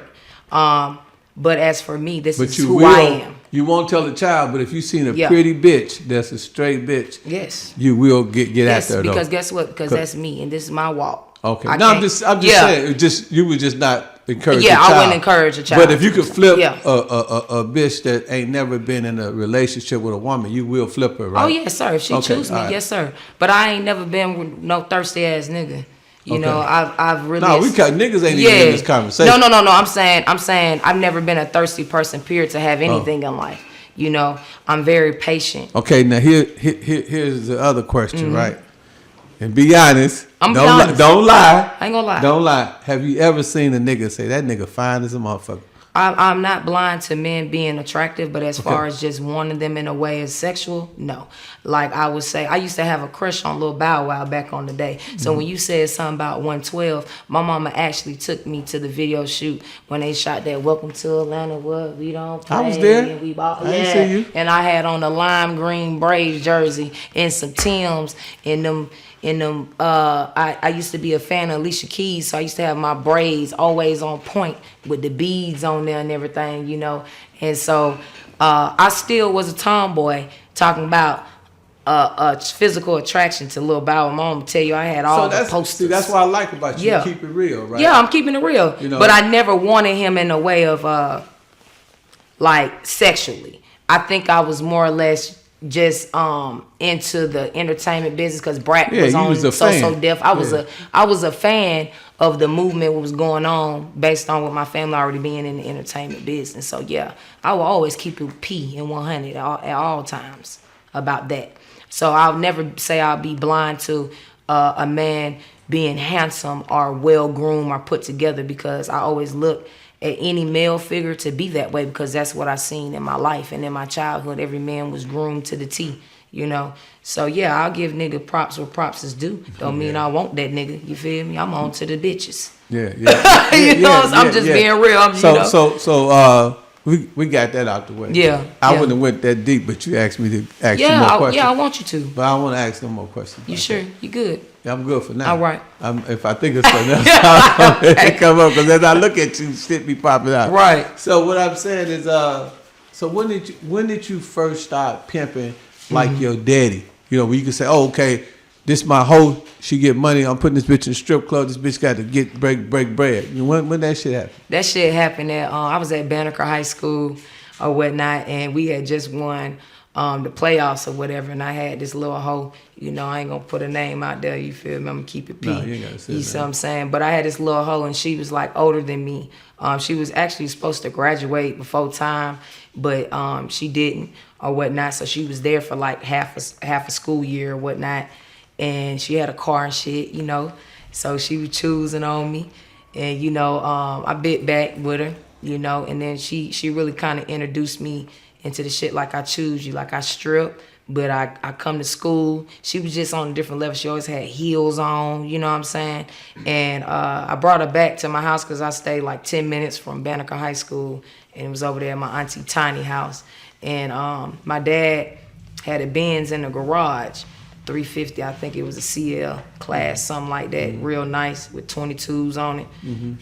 But as for me, this is who I am. You won't tell the child, but if you seen a pretty bitch that's a straight bitch, yes, you will get after her. Because guess what? Because that's me and this is my walk. Okay. I'm just saying, you would just not encourage a child. I wouldn't encourage a child. But if you could flip a bitch that ain't never been in a relationship with a woman, you will flip her, right? Oh yes, sir. If she choose me, yes, sir. But I ain't never been with no thirsty ass nigga. You know, I've really. No, niggas ain't even in this conversation. No. I'm saying I've never been a thirsty person, period, to have anything in life. You know, I'm very patient. Okay, now here's the other question, right? And be honest. Don't lie. I ain't gonna lie. Don't lie. Have you ever seen a nigga say that nigga fine as a motherfucker? I'm not blind to men being attractive, but as far as just wanting them in a way as sexual, no. Like I would say, I used to have a crush on Lil Bow Wow back on the day. So when you said something about 112, my mama actually took me to the video shoot when they shot that Welcome to Atlanta, what we don't play. I was there. And we bought, I didn't see you. And I had on a lime green Braves jersey and some Timbs and them. I used to be a fan of Alicia Keys, so I used to have my braids always on point with the beads on there and everything, you know. And so I still was a tomboy talking about physical attraction to Lil Bow Wow. I'm gonna tell you, I had all the posters. See, that's what I like about you. You keep it real, right? Yeah, I'm keeping it real. You know, but I never wanted him in a way of like sexually. I think I was more or less just into the entertainment business because Brat was on So Def. I was a fan of the movement, what was going on based on with my family already being in the entertainment business. So yeah, I will always keep it P and 100 at all times about that. So I'll never say I'll be blind to a man being handsome or well groomed or put together, because I always look at any male figure to be that way, because that's what I seen in my life and in my childhood. Every man was groomed to the T, you know. So yeah, I'll give nigga props where props is due. Don't mean I want that nigga. You feel me? I'm on to the bitches. Yeah. I'm just being real. So we got that out the way. Yeah. I wouldn't have went that deep, but you asked me to ask you more questions. Yeah, I want you to. But I want to ask no more questions. You sure? You good? Yeah, I'm good for now. All right. If I think it's something else, I'll come up, because as I look at you, shit be popping out. Right. So what I'm saying is, so when did you first start pimping like your daddy. You know, where you can say, oh, okay, this my hoe. She get money. I'm putting this bitch in the strip club. This bitch got to break bread. You know, when that shit happened? That shit happened at I was at Banneker High School or whatnot, and we had just won the playoffs or whatever, and I had this little hoe. You know, I ain't gonna put a name out there. You feel me? I'm gonna keep it P. No, you ain't gotta say You that. see what I'm saying? But I had this little hoe, and she was like older than me. She was actually supposed to graduate before time, but she didn't or whatnot. So she was there for like half a school year or whatnot, and she had a car and shit, you know. So she was choosing on me, and you know, I bit back with her, you know, and then she really kind of introduced me into the shit like I choose you, like I strip. But I come to school. She was just on a different level. She always had heels on, you know what I'm saying? And I brought her back to my house because I stayed like 10 minutes from Banneker High School. And it was over there at my auntie Tiny house. And my dad had a Benz in the garage, 350. I think it was a CL class, something like that. Real nice with 22s on it.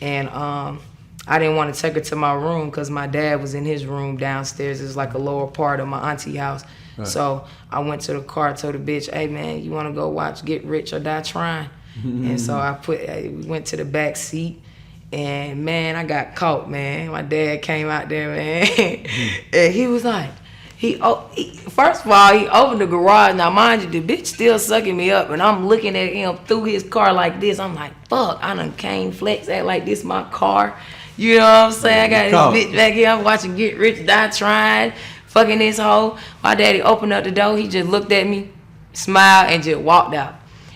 And I didn't want to take her to my room because my dad was in his room downstairs. It was like a lower part of my auntie house. Right. So I went to the car, told the bitch, hey man, you want to go watch Get Rich or Die Trying? And so we went to the back seat, and man, I got caught, man. My dad came out there, man, and he was like, first of all, he opened the garage. Now mind you, the bitch still sucking me up, and I'm looking at him through his car like this. I'm like, fuck, I done came flex, act like this my car. You know what I'm saying? I got this bitch back here. I'm watching Get Rich, Die Trying. Fucking this hoe. My daddy opened up the door. He just looked at me, smiled, and just walked out.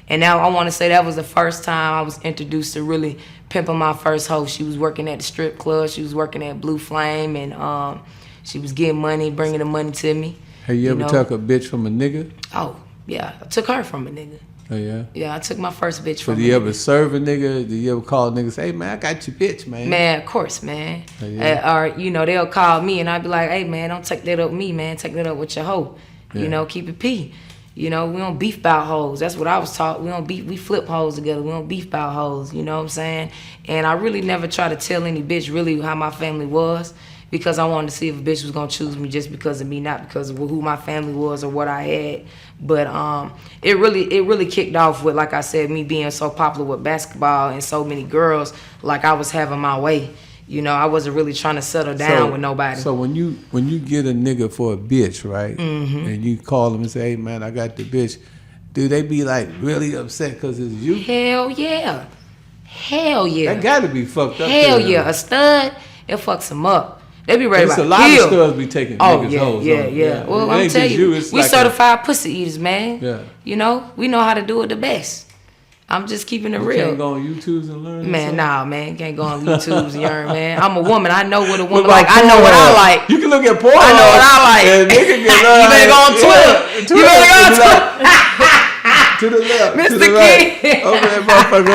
And now I want to say that was the first time I was introduced to really pimping my first hoe. She was working at the strip club. She was working at Blue Flame, and she was getting money, bringing the money to me. Have you ever took a bitch from a nigga? Oh, yeah. I took her from a nigga. Oh, yeah? Yeah, I took my first bitch from a nigga. Did you ever serve a nigga? Did you ever call niggas, hey, man, I got your bitch, man? Man, of course, man. Oh, yeah. Or, you know, they'll call me, and I'd be like, hey, man, don't take that up with me, man. Take that up with your hoe. Yeah. You know, keep it P. You know, we don't beef about hoes. That's what I was taught. We don't beef. We flip hoes together. We don't beef about hoes. You know what I'm saying? And I really never try to tell any bitch really how my family was, because I wanted to see if a bitch was gonna choose me just because of me, not because of who my family was or what I had. But it really kicked off with, like I said, me being so popular with basketball and so many girls. Like I was having my way. You know, I wasn't really trying to settle down with nobody. So when you get a nigga for a bitch, right, and you call them and say, hey man, I got the bitch, do they be like really upset because it's you? Hell yeah. Hell yeah. That gotta be fucked up. Hell yeah. A stud, it fucks them up. They be ready There's about a lot of studs be taking niggas' hoes. Yeah. Well, I'm telling you, we like certified pussy eaters, man. Yeah. You know, we know how to do it the best. I'm just keeping it real. You can't go on YouTubes and learn? Man, nah, man. Can't go on YouTubes and learn, man. I'm a woman. I know what a woman like. I know what I like. You can look at porn. I know what I like. And nigga can you better go on Twitter. You better go on Twitter. To the left, Mr. to the King. right. Open that motherfucker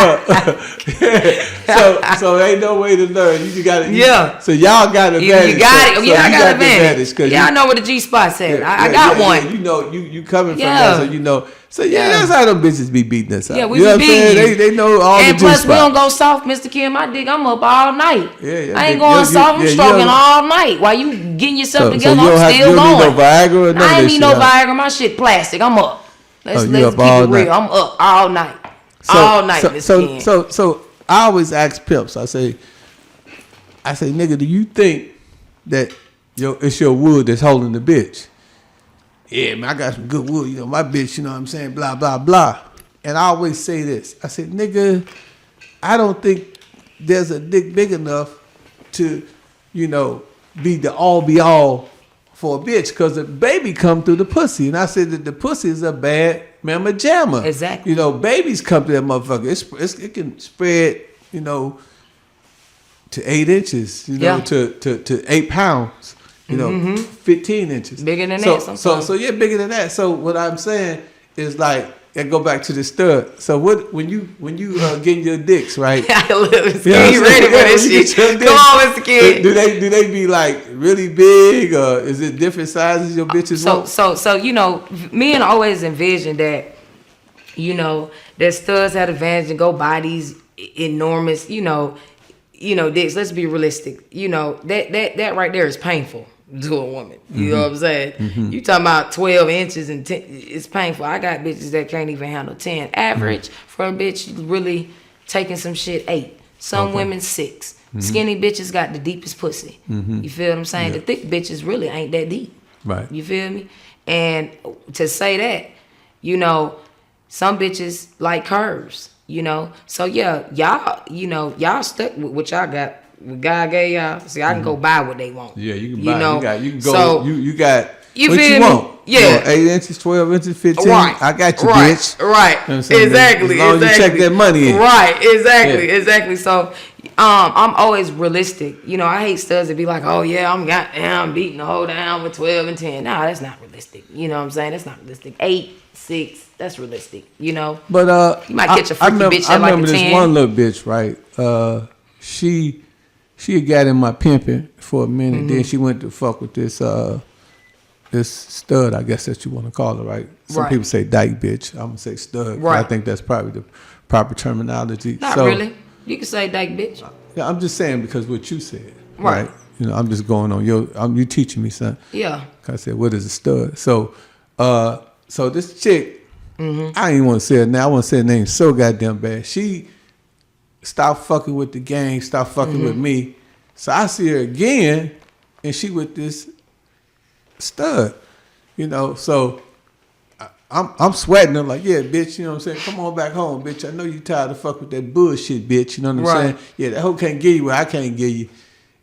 up. So ain't no way to learn. You just got it. Yeah. So y'all got advantage. You got it. Yeah, I got advantage. Yeah, I know where the G spot's at. I got one. Yeah, you know, you coming from that, so you know. So that's how them bitches be beating us out. Yeah, we you know be what I'm saying? They know all the G spots. And plus, we don't go soft, Mr. Kim. My dick, I'm up all night. Yeah. I ain't going soft. I'm stroking all night while you getting yourself together. I'm still going. You don't need no Viagra or nothing. I ain't need no Viagra. My shit plastic. I'm up. Let's keep it real. I'm up all night. All night, Mr. Kim. So I always ask pimps. I say, nigga, do you think that it's your wood that's holding the bitch? Yeah, man, I got some good wood. You know, my bitch, you know what I'm saying? Blah, blah, blah. And I always say this. I say, nigga, I don't think there's a dick big enough to, be the all for a bitch, because the baby come through the pussy. And I said that the pussy is a bad mamma jamma. Exactly. Babies come to that motherfucker. It can spread, to 8 inches, to 8 pounds. 15 inches. Bigger than that sometimes. So bigger than that. So what I'm saying is like, and go back to the stud. So when you getting your dicks, right? You ready for this shit? Come on, Mr. Kid. Do they be like really big, or is it different sizes your bitches want? So men always envision that, that studs have advantage and go buy these enormous, dicks. Let's be realistic. That right there is painful. to a woman. You know what I'm saying? You talking about 12 inches and 10, it's painful. I got bitches that can't even handle 10. Average for a bitch really taking some shit 8. Some women 6. Skinny bitches got the deepest pussy. You feel what I'm saying? Yeah. The thick bitches really ain't that deep. Right. You feel me? And to say that, you know, some bitches like curves, you know. So yeah, y'all, you know, y'all stuck with what y'all got. What God gave y'all. See, I can go buy what they want. Yeah, you can buy. Know? You can go. So, you got you what feel you me? want. Yeah. You want 8 inches, 12 inches, 15. Right. I got you, right. bitch. Right. You know what I'm saying? Exactly. As long as you check that money in. Right. Exactly. Yeah. Exactly. So, I'm always realistic. You know, I hate studs that be like, oh yeah, I'm beating the whole down with 12 and 10. Nah, that's not realistic. You know what I'm saying? That's not realistic. 8, 6, that's realistic. You know. But you might catch a freaky bitch I at like a remember 10. this one little bitch, right? She had got in my pimping for a minute. Then she went to fuck with this this stud, I guess that you want to call her, right? Some people say dyke bitch. I'm gonna say stud. Right. I think that's probably the proper terminology. Not really. You can say dyke bitch. Yeah, I'm just saying because what you said, Right. You know, I'm just going on you teaching me something. Yeah. I said, what is a stud? So, so this chick, I didn't even want to say her name. I want to say her name so goddamn bad. She stopped fucking with the gang, stopped fucking with me. So I see her again, and she with this stud, you know. So I'm sweating. I'm like, yeah, bitch, you know what I'm saying? Come on back home, bitch. I know you tired of fucking with that bullshit, bitch. You know what I'm saying? Yeah, that hoe can't give you what I can't give you.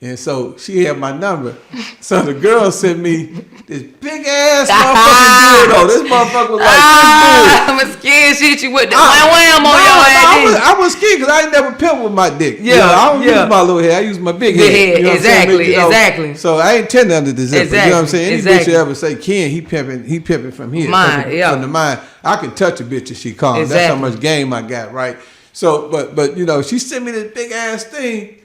And so she had my number. So the girl sent me this big ass motherfucking dildo. This motherfucker was like this big. I'm a scared shit you with the wham on your ass. I was scared because I ain't never pimped with my dick. Yeah, you know, I don't use my little head. I use my big head. You know exactly, you know? exactly. So I ain't tending under the zipper. Exactly, You know what I'm saying? Any exactly. bitch you ever say, Ken, he pimping from here. Mine, from the mind. I can touch a bitch if she calm. Exactly. That's how much game I got, right? So, but you know, she sent me this big ass thing.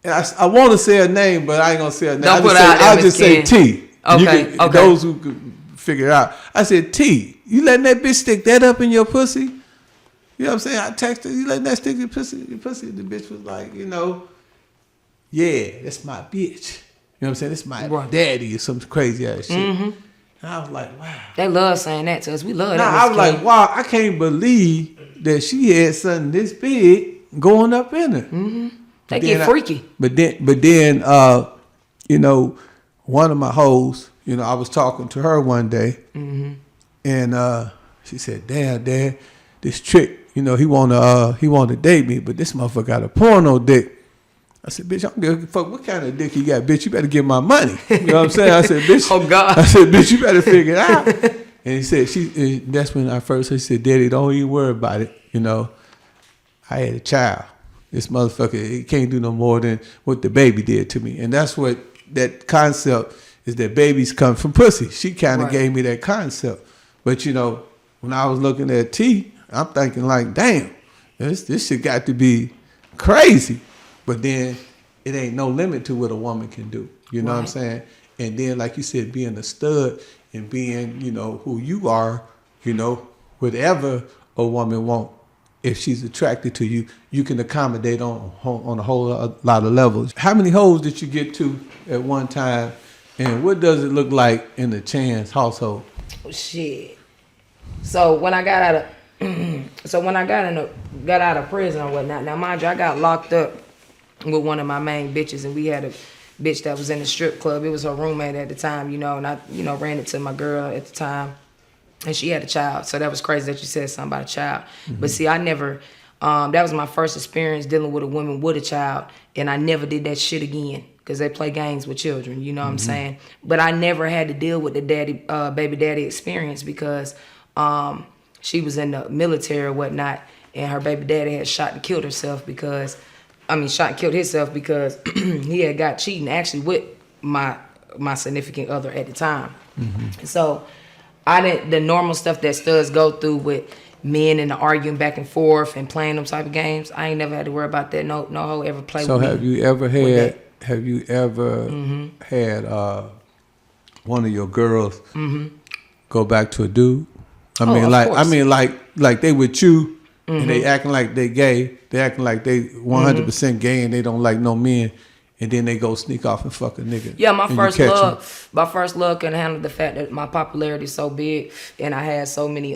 And I want to say her name, but I ain't gonna say her name. I'll just say T. Okay, okay. Those who could figure it out. I said, T, you letting that bitch stick that up in your pussy? You know what I'm saying? I texted her, you letting that stick your pussy? The bitch was like, you know, yeah, that's my bitch. You know what I'm saying? That's my daddy or some crazy ass shit. And I was like, wow. They love saying that to us. We love that. I was like, wow, I can't believe that she had something this big going up in her. They get freaky. But then, you know, one of my hoes, you know, I was talking to her one day, and she said, "Damn, Dad, this trick, you know, he wanna date me, but this motherfucker got a porno dick." I said, "Bitch, I don't give a fuck what kind of dick he got, bitch. You better give my money." You know what I'm saying? I said, "Bitch, oh God." I said, "Bitch, you better figure it out." And he said, that's when I first heard, she said, "Daddy, don't even worry about it. You know, I had a child. This motherfucker, he can't do no more than what the baby did to me." And that's what that concept is, that babies come from pussy. She kind of gave me that concept. But, you know, when I was looking at T, I'm thinking like, damn, this shit got to be crazy. But then it ain't no limit to what a woman can do. You know what I'm saying? And then, like you said, being a stud and being, you know, who you are, you know, whatever a woman wants. If she's attracted to you, you can accommodate on a whole lot of levels. How many hoes did you get to at one time, and what does it look like in the Chan's household? Oh, shit. So when I got out of prison or whatnot. Now, mind you, I got locked up with one of my main bitches, and we had a bitch that was in the strip club. It was her roommate at the time, you know, and I, you know, ran it to my girl at the time. And she had a child, so that was crazy that you said something about a child. But see, I never, that was my first experience dealing with a woman with a child, and I never did that shit again, because they play games with children, you know what I'm saying? But I never had to deal with the baby daddy experience, because she was in the military or whatnot, and her baby daddy had shot and killed himself because he had got cheating actually with my significant other at the time. So I didn't, the normal stuff that studs go through with men and the arguing back and forth and playing them type of games, I ain't never had to worry about that. No hoe ever played with me. So have you ever had one of your girls go back to a dude? I mean, like they with you and they acting like they gay. They acting like they 100% gay and they don't like no men. and then they go sneak off and fuck a nigga. Yeah, my and first you catch 'em. love, couldn't handle the fact that my popularity is so big, and I had so many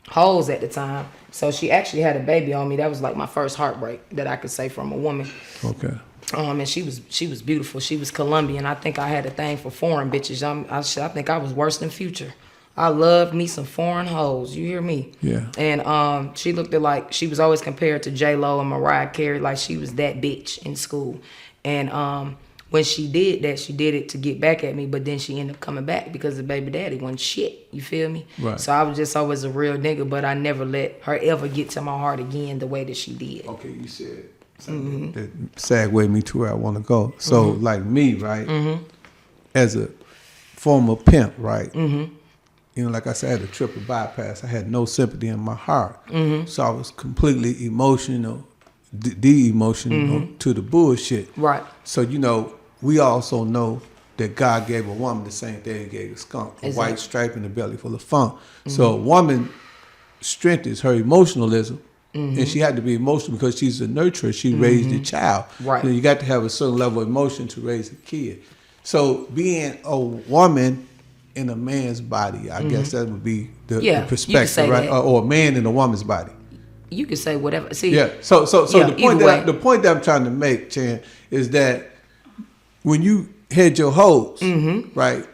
hoes at the time. So she actually had a baby on me. That was like my first heartbreak that I could say from a woman. Okay. And she was beautiful. She was Colombian. I think I had a thing for foreign bitches. I think I was worse than Future. I loved me some foreign hoes. You hear me? Yeah. And she looked at like she was always compared to J-Lo and Mariah Carey, like she was that bitch in school. And when she did that, she did it to get back at me, but then she ended up coming back because the baby daddy wasn't shit. You feel me? Right. So I was just always a real nigga, but I never let her ever get to my heart again the way that she did. Okay, you said something that segued me to where I want to go. So, like me, right, as a former pimp, right, you know, like I said, I had a triple bypass. I had no sympathy in my heart. So I was completely emotional, de-emotional to the bullshit. Right. So, you know, we also know that God gave a woman the same thing he gave a skunk, a white stripe and a belly full of funk. So a woman's strength is her emotionalism. And she had to be emotional because she's a nurturer. She raised a child. Right. You know, you got to have a certain level of emotion to raise a kid. So being a woman in a man's body, I guess that would be the perspective, right? Or a man in a woman's body. You could say whatever. See. Yeah. So yeah, the point that I'm trying to make, Chan, is that when you had your hoes, right?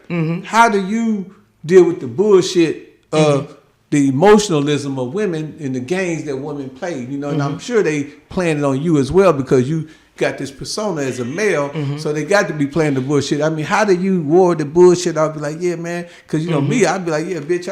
How do you deal with the bullshit of the emotionalism of women and the games that women play? You know, and I'm sure they playing it on you as well because you got this persona as a male, so they got to be playing the bullshit. I mean, how do you ward the bullshit? I'll be like, yeah, man, because you know me, I'd be like, yeah, bitch,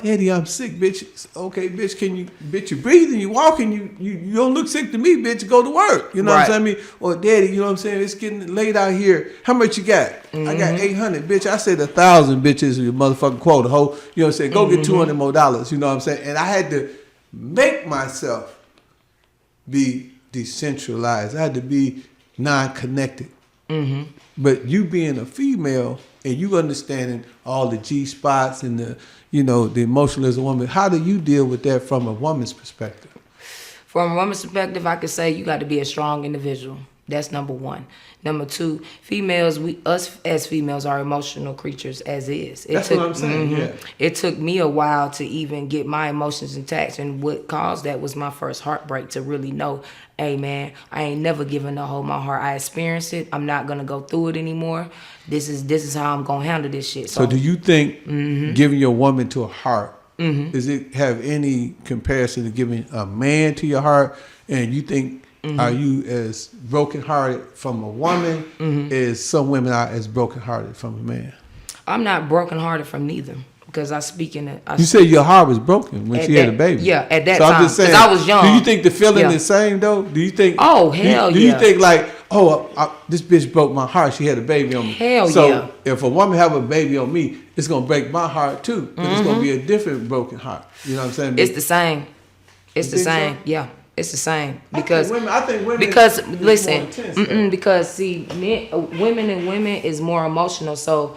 daddy, I'm sick, bitch. Okay, bitch, you breathing, you walking, you don't look sick to me, bitch. Go to work. You know what I'm saying? Or daddy, you know what I'm saying? It's getting late out here. How much you got? I got 800, bitch. I said 1,000 bitches your motherfucking quota, ho. You know what I'm saying? Go get $200 more. You know what I'm saying? And I had to make myself be decentralized. I had to be non-connected. But you being a female and you understanding all the G spots and the, you know, the emotionalism woman, how do you deal with that from a woman's perspective? From a woman's perspective, I could say you got to be a strong individual. That's number one. Number two, females, us as females are emotional creatures as is. That's what I'm saying, yeah. It took me a while to even get my emotions intact, and what caused that was my first heartbreak to really know, hey man, I ain't never given a hoe my heart. I experienced it. I'm not gonna go through it anymore. This is how I'm gonna handle this shit. So do you think giving your woman to a heart, does it have any comparison to giving a man to your heart? And you think, are you as brokenhearted from a woman as some women are as brokenhearted from a man? I'm not brokenhearted from neither because I speak in it. You said your heart was broken when she had a baby. Yeah, at that so time. I'm just saying, because I was young. Do you think the feeling is the same though? Do you think? Oh hell do you think like, this bitch broke my heart. She had a baby on me. Hell so yeah. if a woman have a baby on me, it's gonna break my heart too. But it's gonna be a different broken heart. You know what I'm saying? It's the same. It's the same. So? Yeah. It's the same because I think women because listen, intense, because see, women is more emotional. So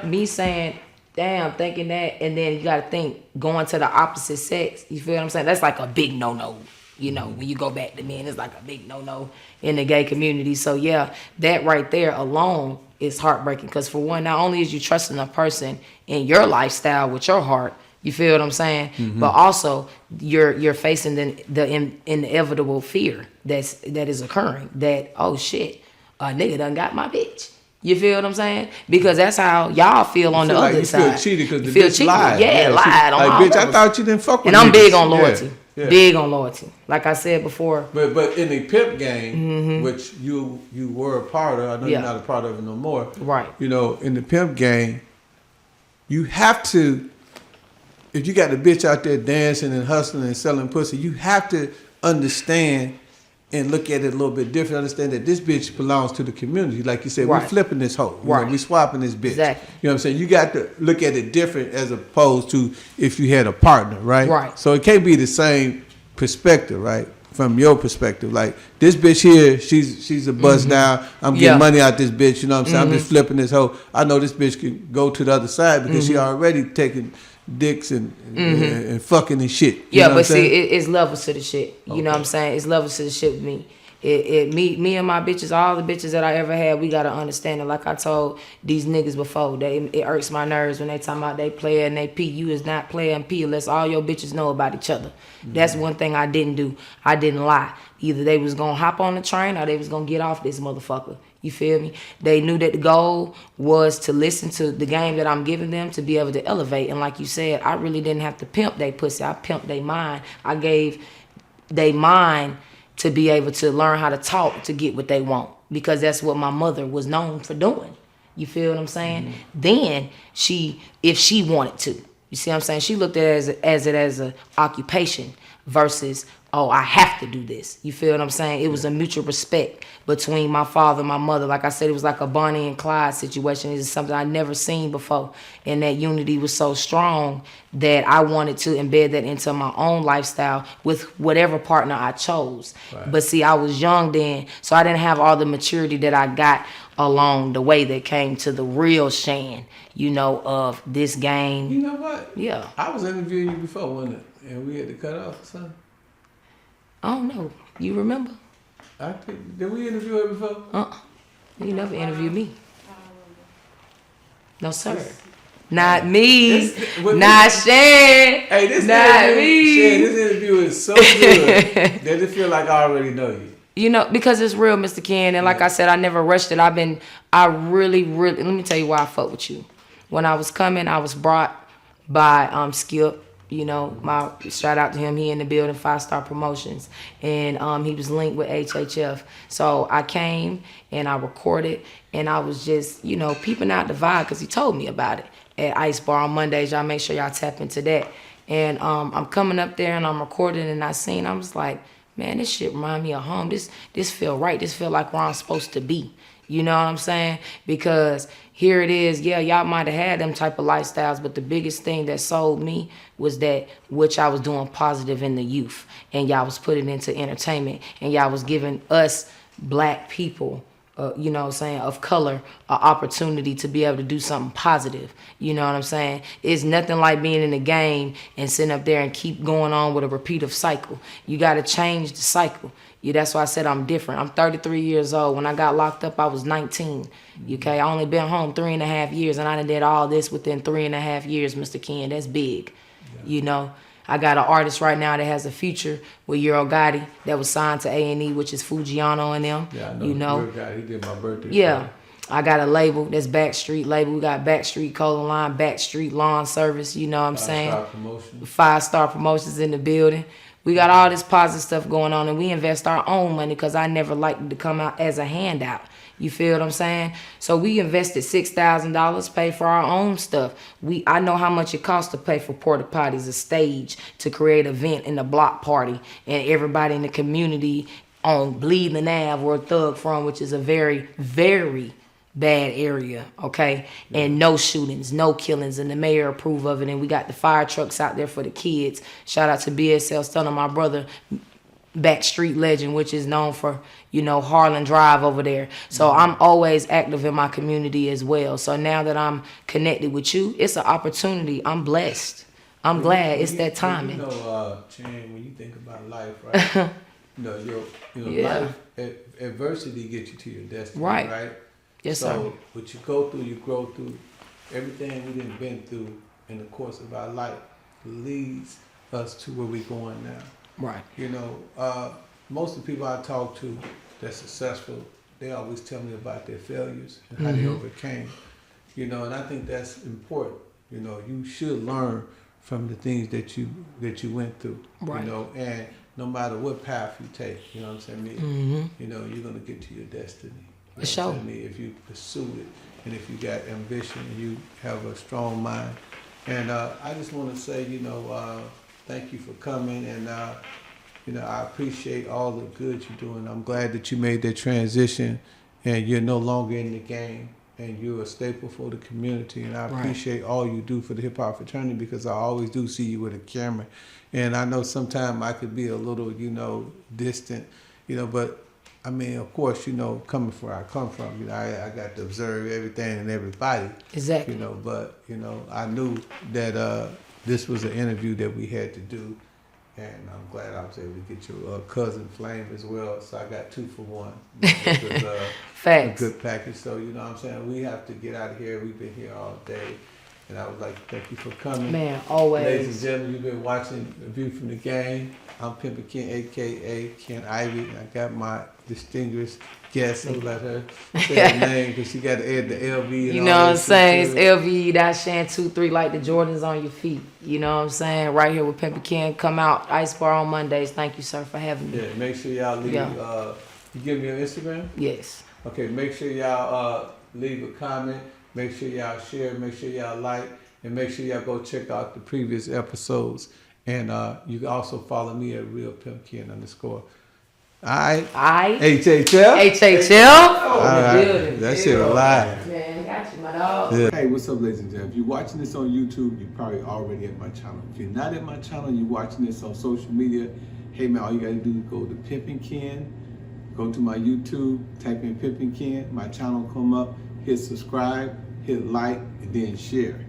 me saying, damn, thinking that, and then you got to think going to the opposite sex. You feel what I'm saying? That's like a big no. You know, when you go back to men, it's like a big no in the gay community. So yeah, that right there alone is heartbreaking because for one, not only is you trusting a person in your lifestyle with your heart. You feel what I'm saying? But also, you're facing the inevitable fear that is occurring. That, oh shit, a nigga done got my bitch. You feel what I'm saying? Because that's how y'all feel on the other side. You feel cheated because the bitch lied. Yeah, lied on like, all bitch, I levels. thought you didn't fuck with me. And I'm big on niggas. loyalty. Yeah. Big on loyalty. Like I said before. But in the pimp game, which you were a part of, I know you're not a part of it no more. Right. You know, in the pimp game, you have to, if you got a bitch out there dancing and hustling and selling pussy, you have to understand and look at it a little bit different. Understand that this bitch belongs to the community. Like you said, we're flipping this hoe. You know, we swapping this bitch. Exactly. You know what I'm saying? You got to look at it different as opposed to if you had a partner, right? Right. So it can't be the same perspective, right? From your perspective. Like, this bitch here, she's a bust down. I'm getting money out this bitch. You know what I'm saying? I'm just flipping this hoe. I know this bitch can go to the other side because she already taking dicks and fucking and shit. You know but see, it's levels to the shit. You know what I'm saying? It's levels to the shit with me. Me and my bitches, all the bitches that I ever had, we gotta understand it. Like I told these niggas before, it irks my nerves when they talking about they player and they P. You is not player and P unless all your bitches know about each other. That's one thing I didn't do. I didn't lie. Either they was gonna hop on the train or they was gonna get off this motherfucker. You feel me? They knew that the goal was to listen to the game that I'm giving them to be able to elevate. And like you said, I really didn't have to pimp they pussy. I pimped they mind. I gave they mind to be able to learn how to talk to get what they want, because that's what my mother was known for doing. You feel what I'm saying? Then if she wanted to, you see what I'm saying? She looked at it as an occupation versus, oh, I have to do this. You feel what I'm saying? It was a mutual respect between my father and my mother. Like I said, it was like a Bonnie and Clyde situation. It is something I'd never seen before. And that unity was so strong that I wanted to embed that into my own lifestyle with whatever partner I chose. Right. But see, I was young then, so I didn't have all the maturity that I got along the way that came to the real Shan, of this game. You know what? Yeah. I was interviewing you before, wasn't it? And we had to cut off or something? I don't know. You remember? Did we interview her before? You never interviewed me. No, sir. Not me. Not Shan. Hey, this interview is so good that it feel like I already know you. Because it's real, Mr. Ken. And like I said, I never rushed it. I really, let me tell you why I fuck with you. When I was coming, I was brought by Skip. My shout out to him. He in the building, 5-star promotions, and he was linked with HHF. So I came and I recorded, and I was just peeping out the vibe because he told me about it at Ice Bar on Mondays. Y'all make sure y'all tap into that. And I'm coming up there and I'm recording, and I was like, man, this shit remind me of home. This feel right. This feel like where I'm supposed to be. You know what I'm saying? Because here it is. Yeah, y'all might have had them type of lifestyles, but the biggest thing that sold me was that which I was doing positive in the youth, and y'all was putting into entertainment, and y'all was giving us black people, of color, an opportunity to be able to do something positive. You know what I'm saying? It's nothing like being in the game and sitting up there and keep going on with a repeative cycle. You got to change the cycle. That's why I said I'm different. I'm 33 years old. When I got locked up, I was 19. Okay, I only been home 3.5 years, and I done did all this within 3.5 years, Mr. Ken. That's big. Yeah. I got an artist right now that has a future with Euro Gotti that was signed to A&E, which is Fujiano and them. Yeah, I know. Euro Gotti, he did my birthday. Yeah. I got a label that's Backstreet label. We got Backstreet Cola Line, Backstreet Lawn Service. You know what I'm saying? 5-star promotions. 5-star promotions in the building. We got all this positive stuff going on, and we invest our own money because I never liked to come out as a handout. You feel what I'm saying? So we invested $6,000, pay for our own stuff. I know how much it costs to pay for porta potties, a stage, to create an event in the block party, and everybody in the community on Bleeding Ave, where Thug from, which is a very, very bad area, okay? And no shootings, no killings, and the mayor approve of it, and we got the fire trucks out there for the kids. Shout out to BSL Stunner, my brother, Backstreet legend, which is known for, Harlan Drive over there. So I'm always active in my community as well. So now that I'm connected with you, it's an opportunity. I'm blessed. I'm glad it's that timing. Chan, when you think about life, right? Life, adversity gets you to your destiny, right? Yes, sir. So what you go through, you grow through. Everything we done been through in the course of our life leads us to where we're going now. Right. Most of the people I talk to that's successful, they always tell me about their failures and how they overcame. And I think that's important. You should learn from the things that you went through. Right. And no matter what path you take, you know what I'm saying? You're gonna get to your destiny. For sure. If you pursue it, and if you got ambition, and you have a strong mind. And I just want to say, thank you for coming, and I appreciate all the good you're doing. I'm glad that you made that transition, and you're no longer in the game, and you're a staple for the community. And I appreciate all you do for the Hip Hop Fraternity, because I always do see you with a camera. And I know sometimes I could be a little, distant, but I mean, of course, coming from where I come from, I got to observe everything and everybody. Exactly. But I knew that this was an interview that we had to do, and I'm glad I was able to get your cousin Flame as well. So I got 2 for 1. Which was a good package. So you know what I'm saying? We have to get out of here. We've been here all day. And I would like to thank you for coming. Man, always. Ladies and gentlemen, you've been watching A View from the Game. I'm Pimp Ken, a.k.a. Ken Ivy. I got my distinguished guest. So let her say her name because she got to add the LV and you know what I'm saying? It's LV.Shan23 like the Jordans on your feet. You know what I'm saying? Right here with Pimp Ken. Come out, Ice Bar on Mondays. Thank you, sir, for having me. Yeah, make sure y'all leave. You give me your Instagram? Yes. Okay, make sure y'all leave a comment. Make sure y'all share, make sure y'all like, and make sure y'all go check out the previous episodes. And you can also follow me at RealPimpKen_. Alright? HHF? HHF? Alright, that shit alive. Man, got you, my dog. Yeah. Hey, what's up, ladies and gentlemen? If you're watching this on YouTube, you're probably already at my channel. If you're not at my channel, you're watching this on social media, hey man, all you gotta do is go to Pimp Ken, go to my YouTube, type in Pimp Ken, my channel come up. Hit subscribe, hit like, and then share.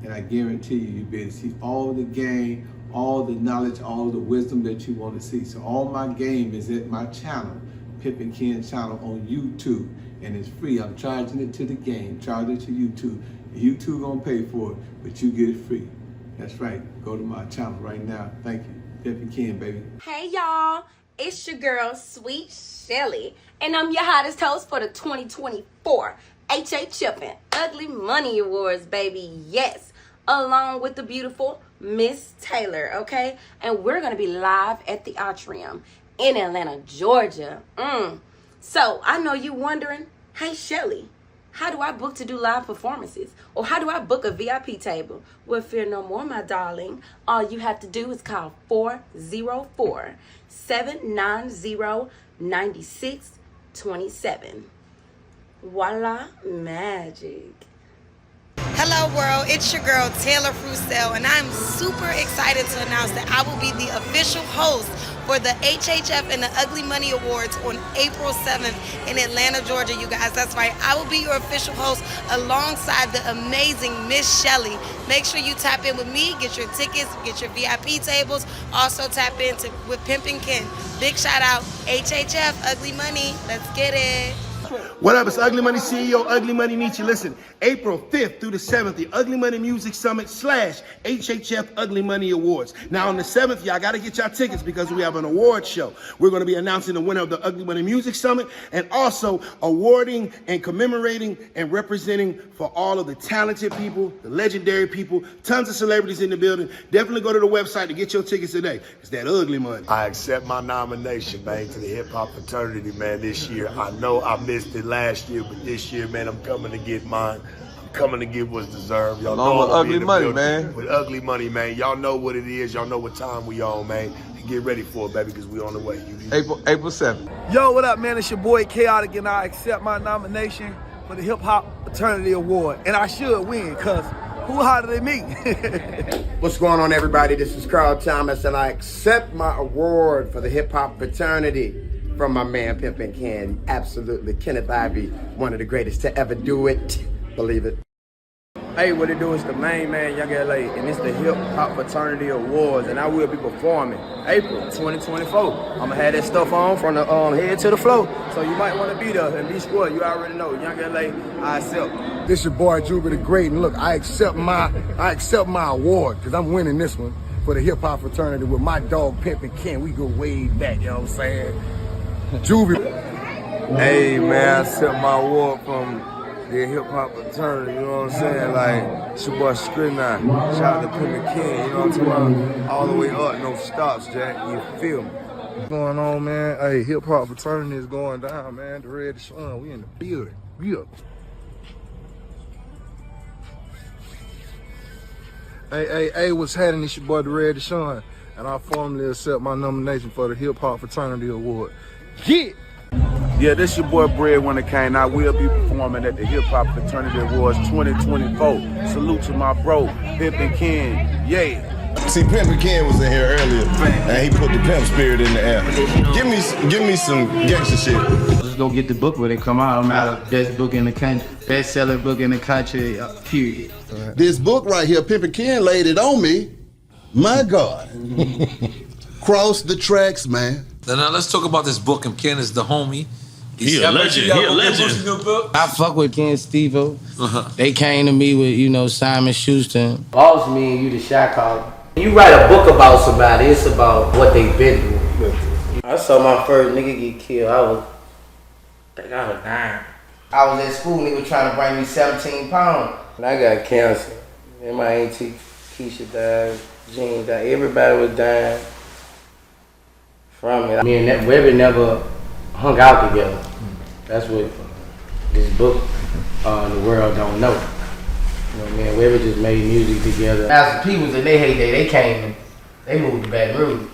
And I guarantee you'll be able to see all the game, all the knowledge, all the wisdom that you want to see. So all my game is at my channel, Pimp Ken channel on YouTube. And it's free. I'm charging it to the game, charging it to YouTube. YouTube gonna pay for it, but you get it free. That's right. Go to my channel right now. Thank you. Pimp Ken, baby. Hey y'all, it's your girl, Sweet Shelly. And I'm your hottest host for the 2024 HHF Ugly Money Awards, baby. Yes, along with the beautiful Miss Taylor, okay? And we're going to be live at the Atrium in Atlanta, Georgia. So I know you're wondering, hey, Shelly, how do I book to do live performances? Or how do I book a VIP table? Well, fear no more, my darling. All you have to do is call 404-790-9627. Voila, magic. Hello world, it's your girl Taylor Frucell, and I'm super excited to announce that I will be the official host for the HHF and the Ugly Money Awards on April 7th in Atlanta, Georgia, you guys. That's right, I will be your official host alongside the amazing Miss Shelly. Make sure you tap in with me, get your tickets, get your VIP tables. Also tap in with Pimp Ken. Big shout out, HHF, Ugly Money, let's get it. What up, it's Ugly Money CEO, Ugly Money Meet You. Listen, April 5th through the 7th, the Ugly Money Music Summit / HHF Ugly Money Awards. Now on the 7th, y'all gotta get y'all tickets because we have an award show. We're gonna be announcing the winner of the Ugly Money Music Summit and also awarding and commemorating and representing for all of the talented people, the legendary people, tons of celebrities in the building. Definitely go to the website to get your tickets today. It's that ugly money. I accept my nomination, man, to the Hip Hop Fraternity, man, this year. I know I missed it last year, but this year, man, I'm coming to get mine. I'm coming to get what's deserved. Y'all know with Ugly Money, man. With Ugly Money, man. Y'all know what it is. Y'all know what time we on, man. And get ready for it, baby, because we on the way. April 7th. Yo, what up, man? It's your boy Chaotic, and I accept my nomination for the Hip Hop Fraternity Award. And I should win, because who hotter than me? What's going on, everybody? This is Carl Thomas, and I accept my award for the Hip Hop Fraternity from my man Pimp Ken. Absolutely, Kenneth Ivy, one of the greatest to ever do it. Believe it. Hey, what it do is the main man, Young LA, and it's the Hip Hop Fraternity Awards, and I will be performing April 2024. I'm gonna have that stuff on from the head to the floor, so you might want to be there and be square. You already know, Young LA, I accept. This your boy Juba the Great, and look, I accept my award because I'm winning this one for the Hip Hop Fraternity with my dog Pimp Ken. We go way back, you know what I'm saying? Juvie. Hey man, I accept my award from the Hip Hop Fraternity, you know what I'm saying? Like, it's your boy Skrina, shout out to Pimp Ken, you know what I'm talking about? All the way up, no stops, Jack, you feel me? What's going on, man? Hey, Hip Hop Fraternity is going down, man. The Red Sun, we in the building. Yeah. Hey, what's happening? It's your boy, the Red Sun, and I formally accept my nomination for the Hip Hop Fraternity Award. Yeah, this your boy Breadwinner Kane. I will be performing at the Hip Hop Fraternity Awards 2024. Salute to my bro, Pimp Ken. Yeah. See, Pimp Ken was in here earlier, and he put the pimp spirit in the air. Give me some gangster shit. Just go get the book when it come out. I'm out of best book in the country, best-selling book in the country, period. This book right here, Pimp Ken laid it on me. My God. cross the tracks, man. Now let's talk about this book. And Ken is the homie. He a legend. He a legend. I fuck with Ken Steve-O. They came to me with, you know, Simon Schuster. Boss me and you the shot caller. You write a book about somebody, it's about what they've been through. I saw my first nigga get killed. I think I was 9. I was at school, nigga was trying to bring me 17 pounds. And I got cancer. And my auntie Keisha died, Jean died. Everybody was dying from it. Me and that Webby never hung out together. That's what this book, the world don't know. You know what I mean? Webby just made music together. As the peoples in their heyday, they moved to Baton Rouge.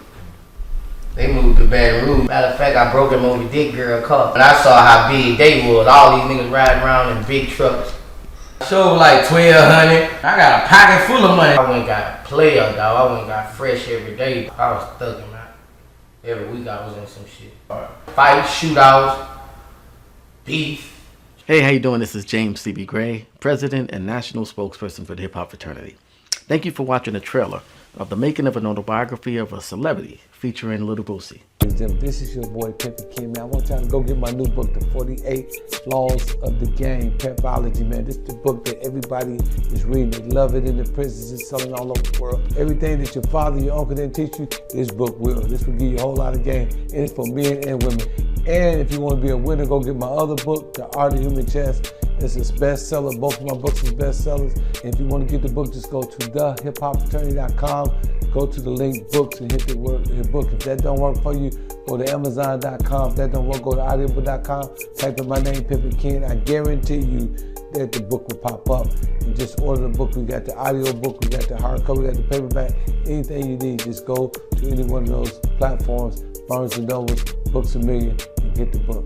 Matter of fact, I broke them on the Dick Girl car. And I saw how big they was. All these niggas riding around in big trucks. Show was like 1,200. I got a pocket full of money. I went and got a player, dog. I went and got fresh every day. I was thugging, man. Every week I was in some shit. Fights, shootouts, beef. Hey, how you doing? This is James C.B. Gray, President and National Spokesperson for the Hip Hop Fraternity. Thank you for watching the trailer of the making of an autobiography of a celebrity featuring Little Boosie. This is your boy Pimp and Ken, man. I want y'all to go get my new book, The 48 Flaws of the Game, Pepology, man. This is the book that everybody is reading. They love it in the prisons. It's selling all over the world. Everything that your father, your uncle didn't teach you, this book will. This will give you a whole lot of game in it for men and women. And if you want to be a winner, go get my other book, The Art of Human Chess. It's a bestseller. Both of my books are bestsellers. And if you want to get the book, just go to thehiphopfraternity.com. Go to the link books and hit the book. If that don't work for you, go to Amazon.com. If that don't work, go to audiobook.com. Type in my name, Pimp and Ken. I guarantee you that the book will pop up. And just order the book. We got the audio book, we got the hardcover, we got the paperback. Anything you need, just go to any one of those platforms, Barnes & Noble, Books A Million, and get the book.